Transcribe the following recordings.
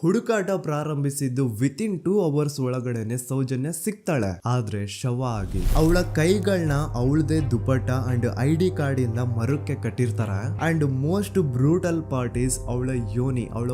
ಹುಡುಕಾಟ ಪ್ರಾರಂಭಿಸಿದ್ದು within 2 hours ಒಳಗಡೆನೆ ಸೌಜನ್ಯ ಸಿಗ್ತಾಳೆ. ಆದ್ರೆ ಶವ ಆಗಿ ಅವಳ ಕೈಗಳನ್ನ ಅವಳದೇ ದುಪಟ್ಟ ಅಂಡ್ ID ಕಾರ್ಡ್ ಇಂದ ಮರಕ್ಕೆ ಕಟ್ಟಿರ್ತಾರೆ. And most brutal part is ಅವಳ ಯೋನಿ, ಅವಳ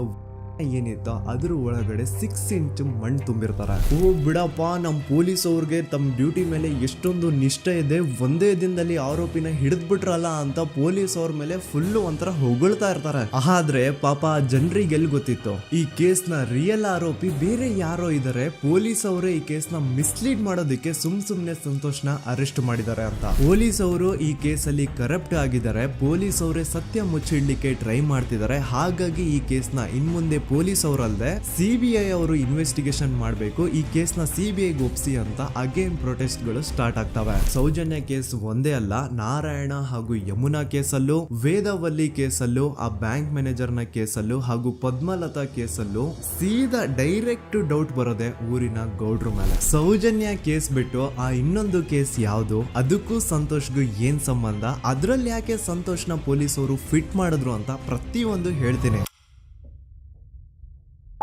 ಏನಿತ್ತು ಅದ್ರ ಒಳಗಡೆ 6 ಇಂಚ್ ಮಣ್ಣು ತುಂಬಿರ್ತಾರೆ. ಓ ಬಿಡಪ್ಪ, ನಮ್ ಪೊಲೀಸ್ ಅವ್ರಿಗೆ ತಮ್ಮ ಡ್ಯೂಟಿ ಮೇಲೆ ಎಷ್ಟೊಂದು ನಿಷ್ಠೆ ಇದೆ, ಒಂದೇ ದಿನದಲ್ಲಿ ಆರೋಪಿನ ಹಿಡಿದ್ ಬಿಟ್ರಲ್ಲ ಅಂತ ಪೊಲೀಸ್ ಅವ್ರ ಮೇಲೆ ಫುಲ್ ಒಂಥರ ಹೊಗಳ್ತಾ ಇರ್ತಾರೆ. ಆದ್ರೆ ಪಾಪ ಜನರಿಗೆ ಎಲ್ಲಿ ಗೊತ್ತಿತ್ತು ಈ ಕೇಸ್ ನ ರಿಯಲ್ ಆರೋಪಿ ಬೇರೆ ಯಾರೋ ಇದಾರೆ, ಪೊಲೀಸ್ ಅವರೇ ಈ ಕೇಸ್ ನ ಮಿಸ್ಲೀಡ್ ಮಾಡೋದಕ್ಕೆ ಸುಮ್ನೆ ಸಂತೋಷ್ನ ಅರೆಸ್ಟ್ ಮಾಡಿದ್ದಾರೆ ಅಂತ. ಪೊಲೀಸ್ ಅವರು ಈ ಕೇಸ್ ಅಲ್ಲಿ ಕರಪ್ಟ್ ಆಗಿದ್ದಾರೆ, ಪೊಲೀಸ್ ಅವರೇ ಸತ್ಯ ಮುಚ್ಚಿಡ್ಲಿಕ್ಕೆ ಟ್ರೈ ಮಾಡ್ತಿದ್ದಾರೆ. ಹಾಗಾಗಿ ಈ ಕೇಸ್ ನ ಇನ್ಮುಂದೆ ಪೊಲೀಸ್ ಅವರಲ್ಲದೆ CBI ಅವರು ಇನ್ವೆಸ್ಟಿಗೇಷನ್ ಮಾಡಬೇಕು, ಈ ಕೇಸ್ ನ CBI ಒಪ್ಸಿ ಅಂತ ಅಗೇನ್ ಪ್ರೊಟೆಸ್ಟ್ ಗಳು ಸ್ಟಾರ್ಟ್ ಆಗ್ತವೆ. ಸೌಜನ್ಯ ಕೇಸ್ ಒಂದೇ ಅಲ್ಲ, ನಾರಾಯಣ ಹಾಗೂ ಯಮುನಾ ಕೇಸಲ್ಲೂ, ವೇದವಲ್ಲಿ ಕೇಸಲ್ಲೂ, ಆ ಬ್ಯಾಂಕ್ ಮ್ಯಾನೇಜರ್ ನ ಕೇಸಲ್ಲೂ ಹಾಗೂ ಪದ್ಮಲತಾ ಕೇಸಲ್ಲೂ ಸೀದಾ ಡೈರೆಕ್ಟ್ ಡೌಟ್ ಬರೋದೆ ಊರಿನ ಗೌಡ್ರ ಮೇಲೆ. ಸೌಜನ್ಯ ಕೇಸ್ ಬಿಟ್ಟು ಆ ಇನ್ನೊಂದು ಕೇಸ್ ಯಾವುದು, ಅದಕ್ಕೂ ಸಂತೋಷ್ಗೂ ಏನ್ ಸಂಬಂಧ, ಅದ್ರಲ್ಲಿ ಯಾಕೆ ಸಂತೋಷ್ನ ಪೊಲೀಸ್ ಅವರು ಫಿಟ್ ಮಾಡಿದ್ರು ಅಂತ ಪ್ರತಿಯೊಂದು ಹೇಳ್ತೀನಿ.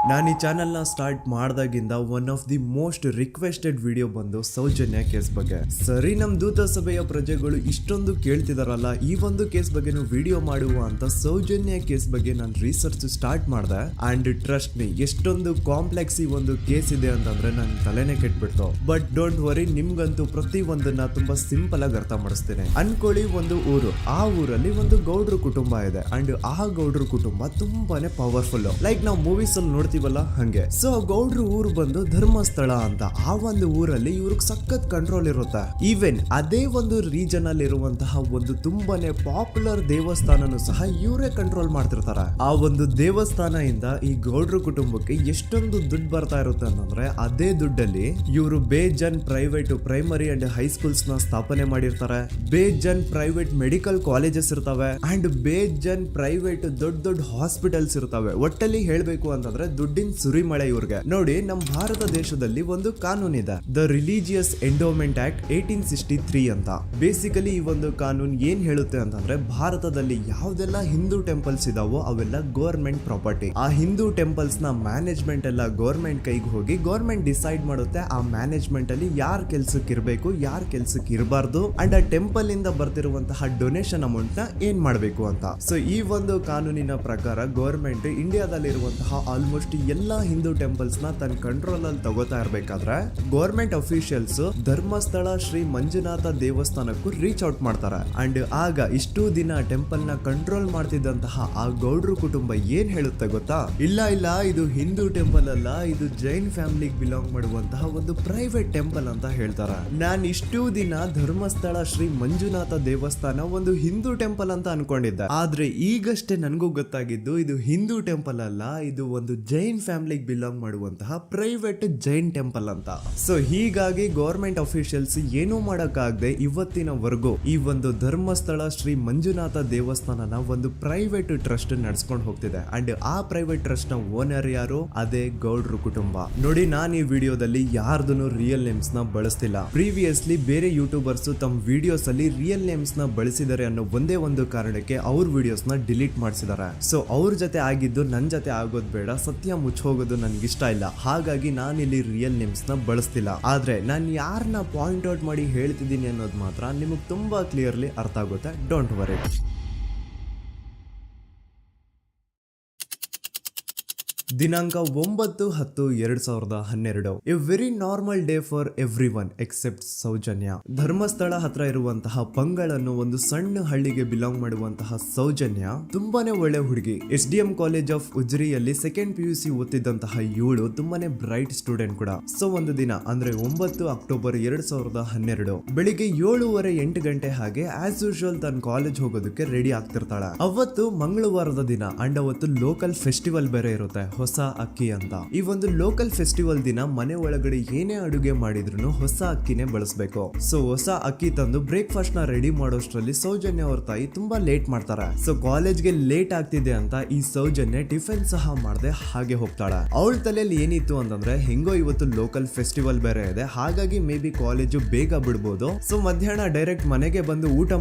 ನಾನು ಈ ಚಾನೆಲ್ ನ ಸ್ಟಾರ್ಟ್ ಮಾಡ್ದಾಗಿಂದ one of the most requested video ಬಂದು ಸೌಜನ್ಯ ಕೇಸ್ ಬಗ್ಗೆ. ಸರಿ, ನಮ್ ದೂತ ಸಭೆಯ ಪ್ರಜೆಗಳು ಇಷ್ಟೊಂದು ಕೇಳ್ತಿದಾರಲ್ಲ, ಈ ಒಂದು ಕೇಸ್ ಬಗ್ಗೆ ವಿಡಿಯೋ ಮಾಡುವ ಅಂತ ಸೌಜನ್ಯ ಕೇಸ್ ಬಗ್ಗೆ ನಾನು ರಿಸರ್ಚ್ ಸ್ಟಾರ್ಟ್ ಮಾಡಿದೆ. ಅಂಡ್ ಟ್ರಸ್ಟ್ ಮೀ, ಎಷ್ಟೊಂದು ಕಾಂಪ್ಲೆಕ್ಸ್ ಈ ಒಂದು ಕೇಸ್ ಇದೆ ಅಂತಂದ್ರೆ ನನ್ ತಲೆನೇ ಕೆಟ್ಬಿಡ್ತು. ಬಟ್ ಡೋಂಟ್ ವರಿ, ನಿಮ್ಗಂತೂ ಪ್ರತಿ ಒಂದನ್ನ ತುಂಬಾ ಸಿಂಪಲ್ ಆಗಿ ಅರ್ಥ ಮಾಡಿಸ್ತೇನೆ. ಅನ್ಕೊಳ್ಳಿ, ಒಂದು ಊರು, ಆ ಊರಲ್ಲಿ ಒಂದು ಗೌಡ್ರ ಕುಟುಂಬ ಇದೆ. ಅಂಡ್ ಆ ಗೌಡ್ರ ಕುಟುಂಬ ತುಂಬಾನೇ ಪವರ್ಫುಲ್, ಲೈಕ್ ನಾವು ಮೂವೀಸ್ ಅಲ್ಲಿ ನೋಡ್ತೀವಲ್ಲ ಹಂಗೆ. ಸೊ ಗೌಡ್ರು ಊರು ಬಂದು ಧರ್ಮಸ್ಥಳ ಅಂತ. ಆ ಒಂದು ಊರಲ್ಲಿ ಇವ್ರಿಗೆ ಸಖತ್ ಕಂಟ್ರೋಲ್ ಇರುತ್ತೆ. ಈವನ್ ಅದೇ ಒಂದು ರೀಜನ್ ಅಲ್ಲಿ ಇರುವಂತಹ ಒಂದು ತುಂಬಾನೇ ಪಾಪ್ಯುಲರ್ ದೇವಸ್ಥಾನನು ಸಹ ಇವರೇ ಕಂಟ್ರೋಲ್ ಮಾಡ್ತಿರ್ತಾರೆ. ಆ ಒಂದು ದೇವಸ್ಥಾನ ಇಂದ ಈ ಗೌಡ್ರ ಕುಟುಂಬಕ್ಕೆ ಎಷ್ಟೊಂದು ದುಡ್ಡು ಬರ್ತಾ ಇರುತ್ತೆ ಅಂತಂದ್ರೆ, ಅದೇ ದುಡ್ಡಲ್ಲಿ ಇವರು ಬೇಜನ್ ಪ್ರೈವೇಟ್ ಪ್ರೈಮರಿ ಅಂಡ್ ಹೈಸ್ಕೂಲ್ಸ್ ನ ಸ್ಥಾಪನೆ ಮಾಡಿರ್ತಾರೆ, ಬೇಜನ್ ಪ್ರೈವೇಟ್ ಮೆಡಿಕಲ್ ಕಾಲೇಜಸ್ ಇರ್ತವೆ, ಅಂಡ್ ಬೇಜನ್ ಪ್ರೈವೇಟ್ ದೊಡ್ಡ ಹಾಸ್ಪಿಟಲ್ಸ್ ಇರ್ತವೆ. ಒಟ್ಟಲ್ಲಿ ಹೇಳ್ಬೇಕು ಅಂತಂದ್ರೆ ದುಡ್ಡಿನ ಸುರಿಮಳೆ ಇವ್ರಿಗೆ. ನೋಡಿ, ನಮ್ಮ ಭಾರತ ದೇಶದಲ್ಲಿ ಒಂದು ಕಾನೂನಿದೆ, ದ ರಿಲಿಜಿಯಸ್ ಎಂಡೋಮೆಂಟ್ ಆಕ್ಟ್ 1863 ಅಂತ. ಬೇಸಿಕಲಿ ಈ ಒಂದು ಕಾನೂನು ಏನ್ ಹೇಳುತ್ತೆ ಅಂತಂದ್ರೆ, ಭಾರತದಲ್ಲಿ ಯಾವ್ದೆಲ್ಲ ಹಿಂದೂ ಟೆಂಪಲ್ಸ್ ಇದಾವೋ ಅವೆಲ್ಲ ಗವರ್ಮೆಂಟ್ ಪ್ರಾಪರ್ಟಿ. ಆ ಹಿಂದೂ ಟೆಂಪಲ್ಸ್ ನ ಮ್ಯಾನೇಜ್ಮೆಂಟ್ ಎಲ್ಲ ಗವರ್ಮೆಂಟ್ ಕೈಗೆ ಹೋಗಿ ಗವರ್ಮೆಂಟ್ ಡಿಸೈಡ್ ಮಾಡುತ್ತೆ ಆ ಮ್ಯಾನೇಜ್ಮೆಂಟ್ ಅಲ್ಲಿ ಯಾರ್ ಕೆಲ್ಸಕ್ಕೆ ಇರಬೇಕು, ಯಾರ್ ಕೆಲ್ಸಕ್ಕೆ ಇರಬಾರ್ದು, ಅಂಡ್ ಆ ಟೆಂಪಲ್ ಇಂದ ಬರ್ತಿರುವಂತಹ ಡೊನೇಷನ್ ಅಮೌಂಟ್ ನ ಏನ್ ಮಾಡಬೇಕು ಅಂತ. ಸೊ ಈ ಒಂದು ಕಾನೂನಿನ ಪ್ರಕಾರ ಗವರ್ಮೆಂಟ್ ಇಂಡಿಯಾದಲ್ಲಿ ಇರುವಂತಹ ಆಲ್ಮೋಸ್ಟ್ ಎಲ್ಲಾ ಹಿಂದೂ ಟೆಂಪಲ್ಸ್ ನ ತನ್ನ ಕಂಟ್ರೋಲ್ ಅಲ್ಲಿ ತಗೋತಾ ಇರ್ಬೇಕಾದ್ರೆ ಗವರ್ಮೆಂಟ್ ಅಫಿಷಿಯಲ್ಸ್ ಧರ್ಮಸ್ಥಳ ಶ್ರೀ ಮಂಜುನಾಥ ದೇವಸ್ಥಾನಕ್ಕೂ ರೀಚ್ ಔಟ್ ಮಾಡ್ತಾರೆ. ಅಂಡ್ ಆಗ ಇಷ್ಟು ದಿನ ಟೆಂಪಲ್ ನ ಕಂಟ್ರೋಲ್ ಮಾಡ್ತಿದ್ದಂತಹ ಆ ಗೌಡ್ರ ಕುಟುಂಬ ಏನ್ ಹೇಳುತ್ತೆ ಗೊತ್ತಾ, ಇಲ್ಲ ಇದು ಹಿಂದೂ ಟೆಂಪಲ್ ಅಲ್ಲ, ಇದು ಜೈನ್ ಫ್ಯಾಮಿಲಿಗೆ ಬಿಲಾಂಗ್ ಮಾಡುವಂತಹ ಒಂದು ಪ್ರೈವೇಟ್ ಟೆಂಪಲ್ ಅಂತ ಹೇಳ್ತಾರೆ. ನಾನು ಇಷ್ಟು ದಿನ ಧರ್ಮಸ್ಥಳ ಶ್ರೀ ಮಂಜುನಾಥ ದೇವಸ್ಥಾನ ಒಂದು ಹಿಂದೂ ಟೆಂಪಲ್ ಅಂತ ಅನ್ಕೊಂಡಿದ್ದೆ. ಆದ್ರೆ ಈಗಷ್ಟೇ ನನಗೂ ಗೊತ್ತಾಗಿದ್ದು ಇದು ಹಿಂದೂ ಟೆಂಪಲ್ ಅಲ್ಲ, ಇದು ಒಂದು ಜೈನ್ ಫ್ಯಾಮಿಲಿಗೆ ಬಿಲಾಂಗ್ ಮಾಡುವಂತಹ ಪ್ರೈವೇಟ್ ಜೈನ್ ಟೆಂಪಲ್ ಅಂತ. ಸೊ ಹೀಗಾಗಿ ಗವರ್ಮೆಂಟ್ ಅಫಿಷಿಯಲ್ಸ್ ಏನೂ ಮಾಡಕ್ಕಾಗದೆ ಇವತ್ತಿನವರೆಗೂ ಈ ಒಂದು ಧರ್ಮಸ್ಥಳ ಶ್ರೀ ಮಂಜುನಾಥ ದೇವಸ್ಥಾನನ ಒಂದು ಪ್ರೈವೇಟ್ ಟ್ರಸ್ಟ್ ನಡೆಸ್ಕೊಂಡು ಹೋಗ್ತಿದೆ. ಅಂಡ್ ಆ ಪ್ರೈವೇಟ್ ಟ್ರಸ್ಟ್ ನ ಓನರ್ ಯಾರು, ಅದೇ ಗೌಡ್ರ ಕುಟುಂಬ. ನೋಡಿ, ನಾನು ಈ ವಿಡಿಯೋದಲ್ಲಿ ಯಾರ್ದನ್ನು ರಿಯಲ್ ನೇಮ್ಸ್ ನ ಬಳಸ್ತಿಲ್ಲ. ಪ್ರೀವಿಯಸ್ಲಿ ಬೇರೆ ಯೂಟ್ಯೂಬರ್ಸ್ ತಮ್ಮ ವಿಡಿಯೋಸ್ ಅಲ್ಲಿ ರಿಯಲ್ ನೇಮ್ಸ್ ನ ಬಳಸಿದ್ದಾರೆ ಅನ್ನೋ ಒಂದೇ ಒಂದು ಕಾರಣಕ್ಕೆ ಅವ್ರ ವಿಡಿಯೋಸ್ ನ ಡಿಲೀಟ್ ಮಾಡಿಸಿದ್ದಾರೆ. ಸೊ ಅವ್ರ ಜೊತೆ ಆಗಿದ್ದು ನನ್ ಜೊತೆ ಆಗೋದ್ ಬೇಡ, ಸತ್ಯ ಮುಚ್ಚೋಗೋದು ನನ್ಗೆ ಇಷ್ಟ ಇಲ್ಲ. ಹಾಗಾಗಿ ನಾನಿಲ್ಲಿ ರಿಯಲ್ ನೇಮ್ಸ್ ನ ಬಳಸ್ತಿಲ್ಲ. ಆದ್ರೆ ನಾನು ಯಾರನ್ನ ಪಾಯಿಂಟ್ ಔಟ್ ಮಾಡಿ ಹೇಳ್ತಿದ್ದೀನಿ ಅನ್ನೋದು ಮಾತ್ರ ನಿಮಗೆ ತುಂಬಾ ಕ್ಲಿಯರ್ಲಿ ಅರ್ಥ ಆಗುತ್ತೆ. Don't worry. ದಿನಾಂಕ 9/10/2012. A very normal day for everyone except Soujanya. Dharmasthala ಹತ್ರ ಇರುವಂತಹ ಪಂಗಳ್ ಅನ್ನೋ ಒಂದು ಸಣ್ಣ ಹಳ್ಳಿಗೆ ಬಿಲಾಂಗ್ ಮಾಡುವಂತಹ ಸೌಜನ್ಯ ತುಂಬಾನೇ ಒಳ್ಳೆ ಹುಡುಗಿ. SDM ಕಾಲೇಜ್ ಆಫ್ ಉಜ್ರಿಯಲ್ಲಿ 2nd PUC ಓದ್ತಿದ್ದಂತಹ ಇವಳು ತುಂಬಾನೇ ಬ್ರೈಟ್ ಸ್ಟೂಡೆಂಟ್ ಕೂಡ. ಸೊ ಒಂದು ದಿನ ಅಂದ್ರೆ 9 ಅಕ್ಟೋಬರ್ 2012 ಬೆಳಿಗ್ಗೆ 7:30-8 ಗಂಟೆ ಹಾಗೆ ಆಸ್ ಯೂಶುವಲ್ ತನ್ನ ಕಾಲೇಜ್ ಹೋಗೋದಕ್ಕೆ ರೆಡಿ ಆಗ್ತಿರ್ತಾಳೆ. ಅವತ್ತು ಮಂಗಳವಾರದ ದಿನ ಅಂಡ್ ಅವತ್ತು ಲೋಕಲ್ ಫೆಸ್ಟಿವಲ್ ಬೇರೆ ಇರುತ್ತೆ, ಹೊಸ ಅಕ್ಕಿ ಅಂತ. ಈ ಒಂದು ಲೋಕಲ್ ಫೆಸ್ಟಿವಲ್ ದಿನ ಮನೆ ಒಳಗಡೆ ಏನೇ ಅಡುಗೆ ಮಾಡಿದ್ರು ಹೊಸ ಅಕ್ಕಿನೇ ಬಳಸಬೇಕು. ಸೊ ಹೊಸ ಅಕ್ಕಿ ತಂದು ಬ್ರೇಕ್ಫಾಸ್ಟ್ ನ ರೆಡಿ ಮಾಡೋಷ್ಟ್ರಲ್ಲಿ ಸೌಜನ್ಯ ಅವ್ರ ತಾಯಿ ತುಂಬಾ ಲೇಟ್ ಮಾಡ್ತಾರೆ. ಸೊ ಕಾಲೇಜ್ಗೆ ಲೇಟ್ ಆಗ್ತಿದೆ ಅಂತ ಈ ಸೌಜನ್ಯ ಟಿಫಿನ್ ಸಹ ಮಾಡದೆ ಹಾಗೆ ಹೋಗ್ತಾಳೆ. ಅವಳ ತಲೆಯಲ್ಲಿ ಏನಿತ್ತು ಅಂತಂದ್ರೆ, ಹೆಂಗೋ ಇವತ್ತು ಲೋಕಲ್ ಫೆಸ್ಟಿವಲ್ ಬೇರೆ ಇದೆ, ಹಾಗಾಗಿ ಮೇ ಬಿ ಕಾಲೇಜು ಬೇಗ ಬಿಡ್ಬೋದು, ಸೊ ಮಧ್ಯಾಹ್ನ ಡೈರೆಕ್ಟ್ ಮನೆಗೆ ಬಂದು ಊಟ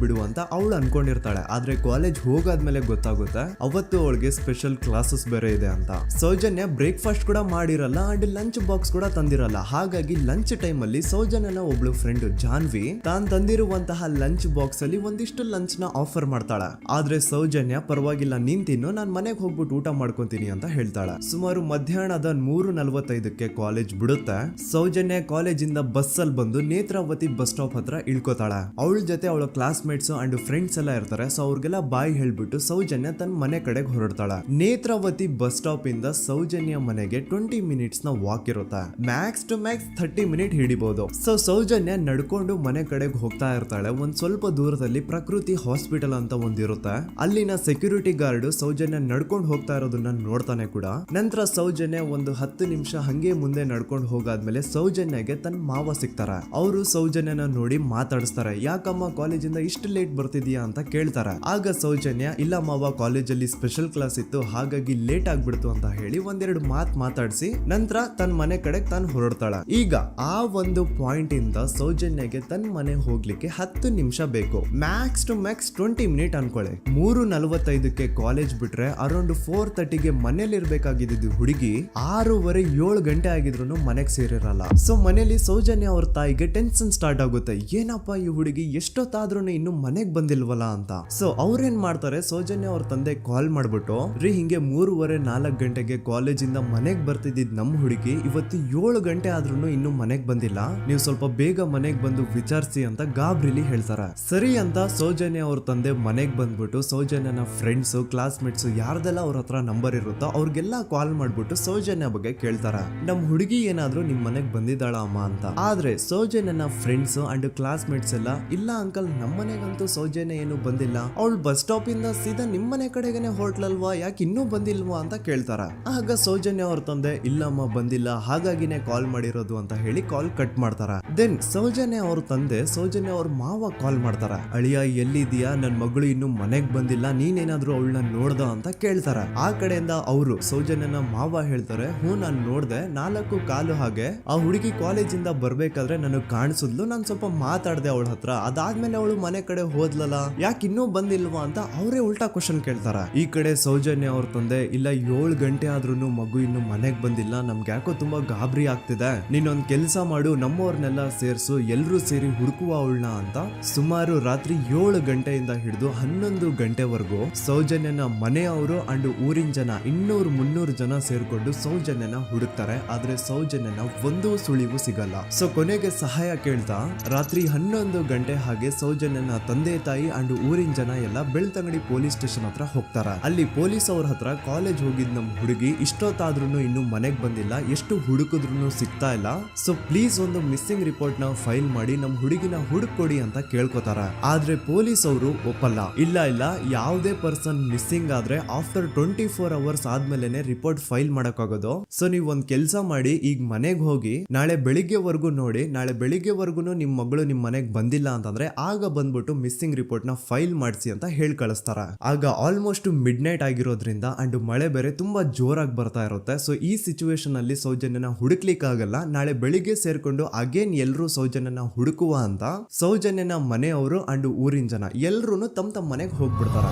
ಬಿಡು ಅಂತ ಅವಳು ಅನ್ಕೊಂಡಿರ್ತಾಳೆ. ಆದ್ರೆ ಕಾಲೇಜ್ ಹೋಗಾದ್ಮೇಲೆ ಗೊತ್ತಾಗುತ್ತೆ ಅವತ್ತು ಅವಳಿಗೆ ಸ್ಪೆಷಲ್ ಕ್ಲಾಸಸ್ ಬೇರೆ ಇದೆ ಅಂತ. ಸೌಜನ್ಯ ಬ್ರೇಕ್ಫಾಸ್ಟ್ ಕೂಡ ಮಾಡಿರಲ್ಲ ಅಂಡ್ ಲಂಚ್ ಬಾಕ್ಸ್ ಕೂಡ ತಂದಿರಲ್ಲ. ಹಾಗಾಗಿ ಲಂಚ್ ಟೈಮ್ ಅಲ್ಲಿ ಸೌಜನ್ಯನ ಒಬ್ಳು ಫ್ರೆಂಡ್ ಜಾನ್ವಿ ತಾನ್ ತಂದಿರುವಂತಹ ಲಂಚ್ ಬಾಕ್ಸ್ ಅಲ್ಲಿ ಒಂದಿಷ್ಟು ಲಂಚ್ ನ ಆಫರ್ ಮಾಡ್ತಾಳ. ಆದ್ರೆ ಸೌಜನ್ಯ ಪರವಾಗಿಲ್ಲ ನೀನ್ ತಿನ್ನು, ನಾನ್ ಮನೆಗೆ ಹೋಗ್ಬಿಟ್ಟು ಊಟ ಮಾಡ್ಕೊಂತೀನಿ ಅಂತ ಹೇಳ್ತಾಳ. ಸುಮಾರು ಮಧ್ಯಾಹ್ನದ 3:45ಕ್ಕೆ ಕಾಲೇಜ್ ಬಿಡುತ್ತೆ. ಸೌಜನ್ಯ ಕಾಲೇಜ್ ಇಂದ ಬಸ್ ಅಲ್ಲಿ ಬಂದು ನೇತ್ರಾವತಿ ಬಸ್ ಸ್ಟಾಪ್ ಹತ್ರ ಇಳ್ಕೋತಾಳ. ಅವಳ ಜೊತೆ ಅವಳ ಕ್ಲಾಸ್ ಮೇಟ್ಸ್ ಅಂಡ್ ಫ್ರೆಂಡ್ಸ್ ಎಲ್ಲ ಇರ್ತಾರೆ. ಸೊ ಅವ್ರಿಗೆಲ್ಲ ಬಾಯ್ ಹೇಳ್ಬಿಟ್ಟು ಸೌಜನ್ಯ ತನ್ನ ಮನೆ ಕಡೆಗೆ ಹೊರಡ್ತಾಳ. ನೇತ್ರಾವತಿ ಬಸ್ ಸ್ಟಾಪ್ ಇಂದ ಸೌಜನ್ಯ ಮನೆಗೆ 20 ಮಿನಿಟ್ಸ್ ನ ವಾಕ್ ಇರುತ್ತೆ. ಮ್ಯಾಕ್ಸ್ ಟು ಮ್ಯಾಕ್ಸ್ 30 ಮಿನಿಟ್ ಹಿಡಿಬಹುದು. ಸೊ ಸೌಜನ್ಯ ನಡ್ಕೊಂಡು ಮನೆ ಕಡೆಗೆ ಹೋಗ್ತಾ ಇರ್ತಾಳೆ. ಒಂದ್ ಸ್ವಲ್ಪ ದೂರದಲ್ಲಿ ಪ್ರಕೃತಿ ಹಾಸ್ಪಿಟಲ್ ಅಂತ ಒಂದಿರುತ್ತೆ. ಅಲ್ಲಿನ ಸೆಕ್ಯೂರಿಟಿ ಗಾರ್ಡ್ ಸೌಜನ್ಯ ನಡ್ಕೊಂಡು ಹೋಗ್ತಾ ಇರೋದನ್ನ ನೋಡ್ತಾನೆ ಕೂಡ. ನಂತರ ಸೌಜನ್ಯ ಒಂದು 10 ನಿಮಿಷ ಹಂಗೆ ಮುಂದೆ ನಡ್ಕೊಂಡು ಹೋಗಾದ್ಮೇಲೆ ಸೌಜನ್ಯಗೆ ತನ್ನ ಮಾವ ಸಿಗ್ತಾರ. ಅವರು ಸೌಜನ್ಯನ ನೋಡಿ ಮಾತಾಡಿಸ್ತಾರೆ. ಯಾಕಮ್ಮ ಕಾಲೇಜಿಂದ ಇಷ್ಟು ಲೇಟ್ ಬರ್ತಿದೀಯಾ ಅಂತ ಕೇಳ್ತಾರೆ. ಆಗ ಸೌಜನ್ಯ ಇಲ್ಲ ಮಾವ, ಕಾಲೇಜಲ್ಲಿ ಸ್ಪೆಷಲ್ ಕ್ಲಾಸ್ ಇತ್ತು ಹಾಗಾಗಿ ಲೇಟ್ ಆಗ್ಬಿಡ್ತು ಅಂತ ಹೇಳಿ ಒಂದೆರಡು ಮಾತಾಡಿಸಿ ನಂತರ ತನ್ನ ಮನೆ ಕಡೆಗೆ ತಾನು ಹೊರಡ್ತಾಳ. ಈಗ ಆ ಒಂದು ಪಾಯಿಂಟ್ ಇಂದ ಸೌಜನ್ಯಗೆ ತನ್ನ ಮನೆ ಹೋಗ್ಲಿಕ್ಕೆ 10 ನಿಮಿಷ ಬೇಕು. ಮ್ಯಾಕ್ಸ್ ಟು ಮ್ಯಾಕ್ಸ್ 20 ಮಿನಿಟ್ ಅನ್ಕೊಳ್ಳಿ. 3:45ಕ್ಕೆ ಕಾಲೇಜ್ ಬಿಟ್ರೆ ಅರೌಂಡ್ 4:30ಗೆ ಮನೇಲಿ ಇರ್ಬೇಕಾಗಿದ್ದು ಹುಡುಗಿ 6:30-7 ಗಂಟೆ ಆಗಿದ್ರು ಮನೆಗೆ ಸೇರಿರಲ್ಲ. ಸೊ ಮನೇಲಿ ಸೌಜನ್ಯ ಅವ್ರ ತಾಯಿಗೆ ಟೆನ್ಷನ್ ಸ್ಟಾರ್ಟ್ ಆಗುತ್ತೆ. ಏನಪ್ಪ ಈ ಹುಡುಗಿ ಎಷ್ಟೊತ್ತಾದ್ರೂ ಇನ್ನು ಮನೆಗ್ ಬಂದಿಲ್ವಲ್ಲ ಅಂತ. ಸೊ ಅವ್ರೇನ್ ಮಾಡ್ತಾರೆ, ಸೌಜನ್ಯ ಅವ್ರ ತಂದೆ ಕಾಲ್ ಮಾಡ್ಬಿಟ್ಟು ರೀ ಹಿಂಗೆ 3:30-4 ಗಂಟೆಗೆ ಕಾಲೇಜಿಂದ ಮನೆಗ್ ಬರ್ತಿದ್ದಿದ್ ನಮ್ ಹುಡುಗಿ ಇವತ್ತು 7 ಗಂಟೆ ಆದ್ರೂ ಇನ್ನು ಮನೆಗ್ ಬಂದಿಲ್ಲ, ನೀವು ಸ್ವಲ್ಪ ಬೇಗ ಮನೆಗ್ ಬಂದು ವಿಚಾರಿಸಿ ಅಂತ ಗಾಬ್ರಿಲಿ ಹೇಳ್ತಾರ. ಸರಿ ಅಂತ ಸೌಜನ್ಯ ಅವ್ರ ತಂದೆ ಮನೆಗ್ ಬಂದ್ಬಿಟ್ಟು ಸೌಜನ್ಯನ ಫ್ರೆಂಡ್ಸ್ ಕ್ಲಾಸ್ ಮೇಟ್ಸ್ ಯಾರ್ದೆಲ್ಲ ಅವ್ರ ಹತ್ರ ನಂಬರ್ ಇರುತ್ತೋ ಅವ್ರಿಗೆಲ್ಲ ಕಾಲ್ ಮಾಡ್ಬಿಟ್ಟು ಸೌಜನ್ಯ ಬಗ್ಗೆ ಕೇಳ್ತಾರ. ನಮ್ ಹುಡುಗಿ ಏನಾದ್ರೂ ನಿಮ್ ಮನೆಗ್ ಬಂದಿದ್ದಾಳ ಅಮ್ಮ ಅಂತ. ಆದ್ರೆ ಸೌಜನ್ಯನ ಫ್ರೆಂಡ್ಸ್ ಅಂಡ್ ಕ್ಲಾಸ್ ಮೇಟ್ಸ್ ಎಲ್ಲ ಇಲ್ಲ ಅಂಕಲ್ ನಮ್ಮ ಮನೆಗಂತೂ ಸೌಜನ್ಯ ಏನು ಬಂದಿಲ್ಲ, ಅವಳು ಬಸ್ ಸ್ಟಾಪ್ ಇಂದ ಸೀದಾ ನಿಮ್ ಮನೆ ಕಡೆಗೇನೆ ಹೊರಟ್ಲಲ್ವಾ, ಯಾಕೆ ಇನ್ನೂ ಬಂದಿಲ್ವಾ ಅಂತ ಕೇಳ್ತಾರ. ಆಗ ಸೌಜನ್ಯ ಅವ್ರ ತಂದೆ ಇಲ್ಲಮ್ಮ ಬಂದಿಲ್ಲ ಹಾಗಾಗಿನೇ ಕಾಲ್ ಮಾಡಿರೋದು ಅಂತ ಹೇಳಿ ಕಾಲ್ ಕಟ್ ಮಾಡ್ತಾರ. ದೆನ್ ಸೌಜನ್ಯ ಅವ್ರ ತಂದೆ ಸೌಜನ್ಯ ಅವ್ರ ಮಾವ ಕಾಲ್ ಮಾಡ್ತಾರ. ಅಳಿಯ ಎಲ್ಲಿದ್ಯಾ, ನನ್ ಮಗಳು ಇನ್ನು ಮನೆಗ್ ಬಂದಿಲ್ಲ, ನೀನೇನಾದ್ರೂ ಅವಳನ್ನ ನೋಡ್ದ ಅಂತ ಕೇಳ್ತಾರ. ಆ ಕಡೆಯಿಂದ ಅವರು ಸೌಜನ್ಯನ ಮಾವ ಹೇಳ್ತಾರೆ, ಹ್ಞೂ ನಾನ್ ನೋಡ್ದೆ, 4:15 ಹಾಗೆ ಆ ಹುಡುಗಿ ಕಾಲೇಜಿಂದ ಬರ್ಬೇಕಾದ್ರೆ ನನಗ್ ಕಾಣಿಸಿದ್ಲು, ನಾನ್ ಸ್ವಲ್ಪ ಮಾತಾಡ್ದೆ ಅವಳ ಹತ್ರ, ಅದಾದ್ಮೇಲೆ ಅವಳು ಮನೆ ಕಡೆ ಹೋದ್ಲಲ್ಲ, ಯಾಕೆ ಇನ್ನೂ ಬಂದಿಲ್ವಾ ಅಂತ ಅವರೇ ಉಲ್ಟಾ ಕ್ವಶನ್ ಕೇಳ್ತಾರ. ಈ ಕಡೆ ಸೌಜನ್ಯ ಅವ್ರ ತಂದೆ ಇಲ್ಲ 7 ಗಂಟೆ ಆದ್ರೂ ಮಗು ಇನ್ನು ಮನೆಗ್ ಬಂದಿಲ್ಲ, ನಮ್ಗೆ ಯಾಕೋ ತುಂಬಾ ಗಾಬರಿ ಆಗ್ತಿದೆ, ನೀನೊಂದ್ ಕೆಲ್ಸ ಮಾಡು, ನಮ್ಮವ್ರನ್ನೆಲ್ಲ ಸೇರ್ಸು, ಎಲ್ರೂ ಸೇರಿ ಹುಡುಕುವ ಅವಳನ್ನ ಅಂತ ಸುಮಾರು ರಾತ್ರಿ 7 ಗಂಟೆಯಿಂದ ಹಿಡಿದು 11 ಗಂಟೆವರೆಗೂ ಸೌಜನ್ಯನ ಮನೆಯವರು ಅಂಡ್ ಊರಿನ ಜನ 200-300 ಜನ ಸೇರ್ಕೊಂಡು ಸೌಜನ್ಯನ ಹುಡುಕ್ತಾರೆ. ಆದ್ರೆ ಸೌಜನ್ಯನ ಒಂದು ಸುಳಿವು ಸಿಗಲ್ಲ. ಸೊ ಕೊನೆಗೆ ಸಹಾಯ ಕೇಳ್ತಾ ರಾತ್ರಿ 11 ಗಂಟೆ ಹಾಗೆ ಸೌಜನ್ಯನ ತಂದೆ ತಾಯಿ ಅಂಡ್ ಊರಿನ ಜನ ಎಲ್ಲ ಬೆಳ್ತಂಗಡಿ ಪೊಲೀಸ್ ಸ್ಟೇಷನ್ ಹತ್ರ ಹೋಗ್ತಾರ. ಅಲ್ಲಿ ಪೊಲೀಸ್ ಅವ್ರ ಹತ್ರ ಕಾಲೇಜ್ ಹೋಗಿದ್ ನಮ್ ಹುಡುಗಿ ಇಷ್ಟೊತ್ತಾದ್ರೂ ಇನ್ನು ಮನೆಗ್ ಬಂದಿಲ್ಲ, ಎಷ್ಟು ಹುಡುಕಿದ್ರು ಸಿಗ್ತಾ ಇಲ್ಲ, ಸೊ ಪ್ಲೀಸ್ ಒಂದು ಮಿಸ್ಸಿಂಗ್ ರಿಪೋರ್ಟ್ ನ ಫೈಲ್ ಮಾಡಿ ನಮ್ ಹುಡುಗಿನ ಹುಡುಕೊಡಿ ಅಂತ ಕೇಳ್ಕೊತಾರ. ಆದ್ರೆ ಪೊಲೀಸ್ ಅವರು ಒಪ್ಪಲ್ಲ. ಇಲ್ಲ ಯಾವುದೇ ಪರ್ಸನ್ ಮಿಸ್ಸಿಂಗ್ ಆದ್ರೆ ಆಫ್ಟರ್ 24 ಅವರ್ಸ್ ಆದ್ಮೇಲೆನೆ ರಿಪೋರ್ಟ್ ಫೈಲ್ ಮಾಡಕ್ಕಾಗೋದು. ಸೊ ನೀವ್ ಒಂದ್ ಕೆಲ್ಸ ಮಾಡಿ, ಈಗ ಮನೆಗ್ ಹೋಗಿ ನಾಳೆ ಬೆಳಿಗ್ಗೆವರೆಗೂ ನೋಡಿ, ನಾಳೆ ಬೆಳಿಗ್ಗೆವರೆಗೂ ನಿಮ್ ಮಗಳು ನಿಮ್ ಮನೆಗ್ ಬಂದಿಲ್ಲ ಅಂತಂದ್ರೆ ಆಗ ಬಂದ್ಬಿಟ್ಟು ಮಿಸ್ಸಿಂಗ್ ರಿಪೋರ್ಟ್ ನ ಫೈಲ್ ಮಾಡಿಸಿ ಅಂತ ಹೇಳಿ ಕಳಿಸ್ತಾರ. ಆಗ ಆಲ್ಮೋಸ್ಟ್ ಮಿಡ್ ನೈಟ್ ಆಗಿರೋದ್ರಿಂದ ಅಂಡ್ ಮಳೆ ಬೇರೆ ತುಂಬಾ ಜೋರಾಗಿ ಬರ್ತಾ ಇರುತ್ತೆ. ಸೊ ಈ ಸಿಚುವೇಶನ್ ಅಲ್ಲಿ ಸೌಜನ್ಯನ ಹುಡುಕ್ಲಿಕ್ಕೆ ಆಗಲ್ಲ. ನಾಳೆ ಬೆಳಿಗ್ಗೆ ಸೇರ್ಕೊಂಡು ಅಗೇನ್ ಎಲ್ರು ಸೌಜನ್ಯನ ಹುಡುಕುವ ಅಂತ ಸೌಜನ್ಯನ ಮನೆಯವರು ಅಂಡ್ ಊರಿನ ಜನ ಎಲ್ರು ತಮ್ಮ ಮನೆಗೆ ಹೋಗ್ಬಿಡ್ತಾರ.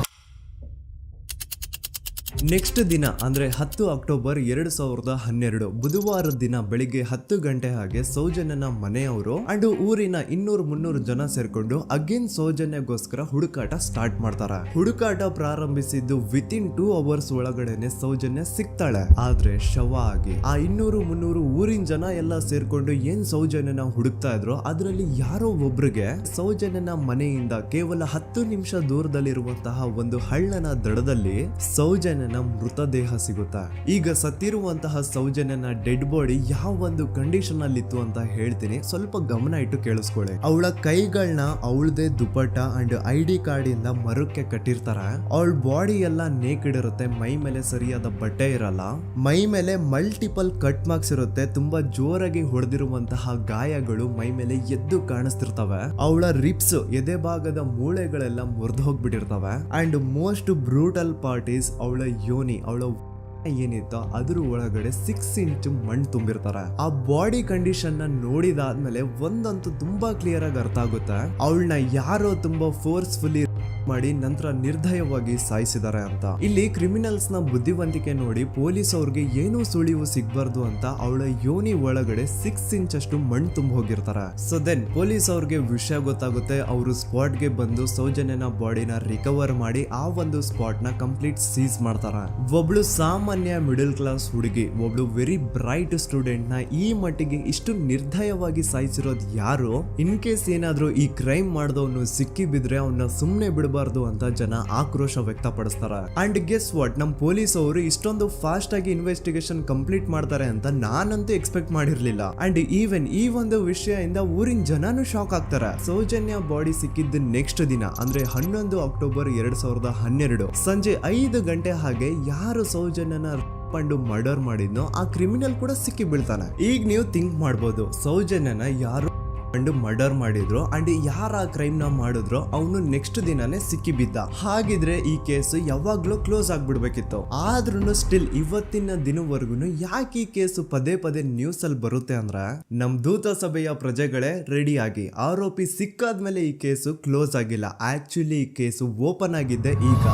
ನೆಕ್ಸ್ಟ್ ದಿನ ಅಂದ್ರೆ 10 ಅಕ್ಟೋಬರ್ 2012 ಬುಧವಾರದ ದಿನ ಬೆಳಿಗ್ಗೆ 10 ಗಂಟೆ ಹಾಗೆ ಸೌಜನ್ಯನ ಮನೆಯವರು ಅಂಡ್ ಊರಿನ 200-300 ಜನ ಸೇರ್ಕೊಂಡು ಅಗೇನ್ ಸೌಜನ್ಯಗೋಸ್ಕರ ಹುಡುಕಾಟ ಸ್ಟಾರ್ಟ್ ಮಾಡ್ತಾರ. ಹುಡುಕಾಟ ಪ್ರಾರಂಭಿಸಿದ್ದು ವಿತಿನ್ 2 ಅವರ್ಸ್ ಒಳಗಡೆನೆ ಸೌಜನ್ಯ ಸಿಗ್ತಾಳೆ. ಆದ್ರೆ ಶವ ಆಗಿ ಆ 200-300 ಊರಿನ ಜನ ಎಲ್ಲ ಸೇರ್ಕೊಂಡು ಏನ್ ಸೌಜನ್ಯನ ಹುಡುಕ್ತಾ ಇದ್ರು ಅದರಲ್ಲಿ ಯಾರೋ ಒಬ್ರಿಗೆ ಸೌಜನ್ಯನ ಮನೆಯಿಂದ ಕೇವಲ 10 ನಿಮಿಷ ದೂರದಲ್ಲಿರುವಂತಹ ಒಂದು ಹಳ್ಳನ ದಡದಲ್ಲಿ ಸೌಜನ್ಯ ಮೃತದೇಹ ಸಿಗುತ್ತಾ. ಈಗ ಸತ್ತಿರುವಂತಹ ಸೌಜನ್ಯನ ಡೆಡ್ ಬಾಡಿ ಯಾವ ಒಂದು ಕಂಡೀಷನ್ ಅಲ್ಲಿ ಇತ್ತು ಅಂತ ಹೇಳ್ತೀನಿ, ಸ್ವಲ್ಪ ಗಮನ ಇಟ್ಟು ಕೇಳಿಸ್ಕೊಳ್ಳಿ. ಅವಳ ಕೈಗಳನ್ನ ಅವಳದೇ ದುಪಟ್ಟ ಅಂಡ್ ID ಕಾರ್ಡ್ ಇಂದ ಮರಕ್ಕೆ ಕಟ್ಟಿರ್ತಾರ. ಅವಳ ಬಾಡಿ ಎಲ್ಲ ನೇಕೆಡ್ ಇರುತ್ತೆ, ಮೈ ಮೇಲೆ ಸರಿಯಾದ ಬಟ್ಟೆ ಇರಲ್ಲ, ಮೈ ಮೇಲೆ ಮಲ್ಟಿಪಲ್ ಕಟ್ ಮಾರ್ಕ್ಸ್ ಇರುತ್ತೆ, ತುಂಬಾ ಜೋರಾಗಿ ಹೊಡೆದಿರುವಂತಹ ಗಾಯಗಳು ಮೈ ಮೇಲೆ ಎದ್ದು ಕಾಣಿಸ್ತಿರ್ತವೆ. ಅವಳ ರಿಪ್ಸ್ ಎದೆ ಭಾಗದ ಮೂಳೆಗಳೆಲ್ಲ ಮುರಿದು ಹೋಗ್ಬಿಟ್ಟಿರ್ತವೆ. And most brutal part is ಅವಳ ಯೋನಿ, ಅವಳ ಏನಿತ್ತು ಅದ್ರ ಒಳಗಡೆ 6 ಇಂಚ್ ಮಣ್ಣು ತುಂಬಿರ್ತಾರೆ. ಆ ಬಾಡಿ ಕಂಡೀಷನ್ ನ ನೋಡಿದಾದ್ಮೇಲೆ ಒಂದಂತೂ ತುಂಬಾ ಕ್ಲಿಯರ್ ಆಗಿ ಅರ್ಥ ಆಗುತ್ತೆ, ಅವಳನ್ನ ಯಾರೋ ತುಂಬಾ ಫೋರ್ಸ್ಫುಲಿ ಮಾಡಿ ನಂತರ ನಿರ್ದಯವಾಗಿ ಸಾಯಿಸಿದ್ದಾರೆ ಅಂತ. ಇಲ್ಲಿ ಕ್ರಿಮಿನಲ್ಸ್ ನ ಬುದ್ಧಿವಂತಿಕೆ ನೋಡಿ ಪೊಲೀಸ್ ಅವ್ರಿಗೆ ಏನೂ ಸುಳಿವು ಸಿಗ್ಬಾರ್ದು ಅಂತ ಅವಳ ಯೋನಿ ಒಳಗಡೆ 6 ಇಂಚ್ ಅಷ್ಟು ಮಣ್ಣು ತುಂಬ ಹೋಗಿರ್ತಾರೆ. ಸೊ ದೆನ್ ಪೊಲೀಸ್ ಅವ್ರಿಗೆ ವಿಷಯ ಗೊತ್ತಾಗುತ್ತೆ. ಅವರು ಸ್ಪಾಟ್ ಗೆ ಬಂದು ಸೌಜನ್ಯನ ಬಾಡಿನ ರಿಕವರ್ ಮಾಡಿ ಆ ಒಂದು ಸ್ಪಾಟ್ ನ ಕಂಪ್ಲೀಟ್ ಸೀಸ್ ಮಾಡ್ತಾರೆ. ಒಬ್ಳು ಸಾಮಾನ್ಯ ಮಿಡಲ್ ಕ್ಲಾಸ್ ಹುಡುಗಿ, ಒಬ್ಳು ವೆರಿ ಬ್ರೈಟ್ ಸ್ಟೂಡೆಂಟ್ ನ ಈ ಮಟ್ಟಿಗೆ ಇಷ್ಟು ನಿರ್ದಯವಾಗಿ ಸಾಯಿಸಿರೋದು ಯಾರು? ಇನ್ ಕೇಸ್ ಏನಾದ್ರೂ ಈ ಕ್ರೈಮ್ ಮಾಡಿದವನು ಸಿಕ್ಕಿ ಬಿದ್ರೆ ಅವನ್ನ ಸುಮ್ನೆ ಬಿಡಬಾರ್ದು ಅಂತ ಜನ ಆಕ್ರೋಶ ವ್ಯಕ್ತಪಡಿಸ್ತಾರೆ. ಅಂಡ್ ಗೆಸ್ ವಾಟ್, ನಮ್ ಪೊಲೀಸ್ ಅವರು ಇಷ್ಟೊಂದು ಫಾಸ್ಟ್ ಆಗಿ ಇನ್ವೆಸ್ಟಿಗೇಷನ್ ಕಂಪ್ಲೀಟ್ ಮಾಡ್ತಾರೆ ಅಂತ ನಾನಂತೂ ಎಕ್ಸ್ಪೆಕ್ಟ್ ಮಾಡಿರ್ಲಿಲ್ಲ. ಅಂಡ್ ಈವನ್ ಈ ಒಂದು ವಿಷಯದಿಂದ ಊರಿನ ಜನನು ಶಾಕ್ ಆಗ್ತಾರೆ. ಸೌಜನ್ಯ ಬಾಡಿ ಸಿಕ್ಕಿದ್ದ ನೆಕ್ಸ್ಟ್ ದಿನ ಅಂದ್ರೆ 11 ಅಕ್ಟೋಬರ್ 2012 ಸಂಜೆ 5 ಗಂಟೆ ಹಾಗೆ ಯಾರು ಸೌಜನ್ಯನ ಪಂಡು ಮರ್ಡರ್ ಮಾಡಿದ್ನೋ ಆ ಕ್ರಿಮಿನಲ್ ಕೂಡ ಸಿಕ್ಕಿ ಬೀಳ್ತಾನೆ. ಈಗ ನೀವು ಥಿಂಕ್ ಮಾಡ್ಬೋದು, ಸೌಜನ್ಯನ ಯಾರು ಮರ್ಡರ್ ಮಾಡಿದ್ರು ಅಂಡ್ ಯಾರ ಕ್ರೈಮ್ ನ ಮಾಡಿದ್ರು ಅವನು ನೆಕ್ಸ್ಟ್ ದಿನಾನೇ ಸಿಕ್ಕಿ ಬಿದ್ದ. ಹಾಗಿದ್ರೆ ಈ ಕೇಸ್ ಯಾವಾಗ್ಲೂ ಕ್ಲೋಸ್ ಆಗ್ಬಿಡ್ಬೇಕಿತ್ತು. ಆದ್ರೂ ಸ್ಟಿಲ್ ಇವತ್ತಿನ ದಿನವರೆಗೂ ಯಾಕೆ ಈ ಕೇಸು ಪದೇ ಪದೇ ನ್ಯೂಸ್ ಅಲ್ಲಿ ಬರುತ್ತೆ ಅಂದ್ರೆ, ನಮ್ ದೂತ ಸಭೆಯ ಪ್ರಜೆಗಳೇ ರೆಡಿ ಆಗಿ, ಆರೋಪಿ ಸಿಕ್ಕಾದ್ಮೇಲೆ ಈ ಕೇಸು ಕ್ಲೋಸ್ ಆಗಿಲ್ಲ. ಆಕ್ಚುಲಿ ಈ ಕೇಸು ಓಪನ್ ಆಗಿದ್ದೆ ಈಗ.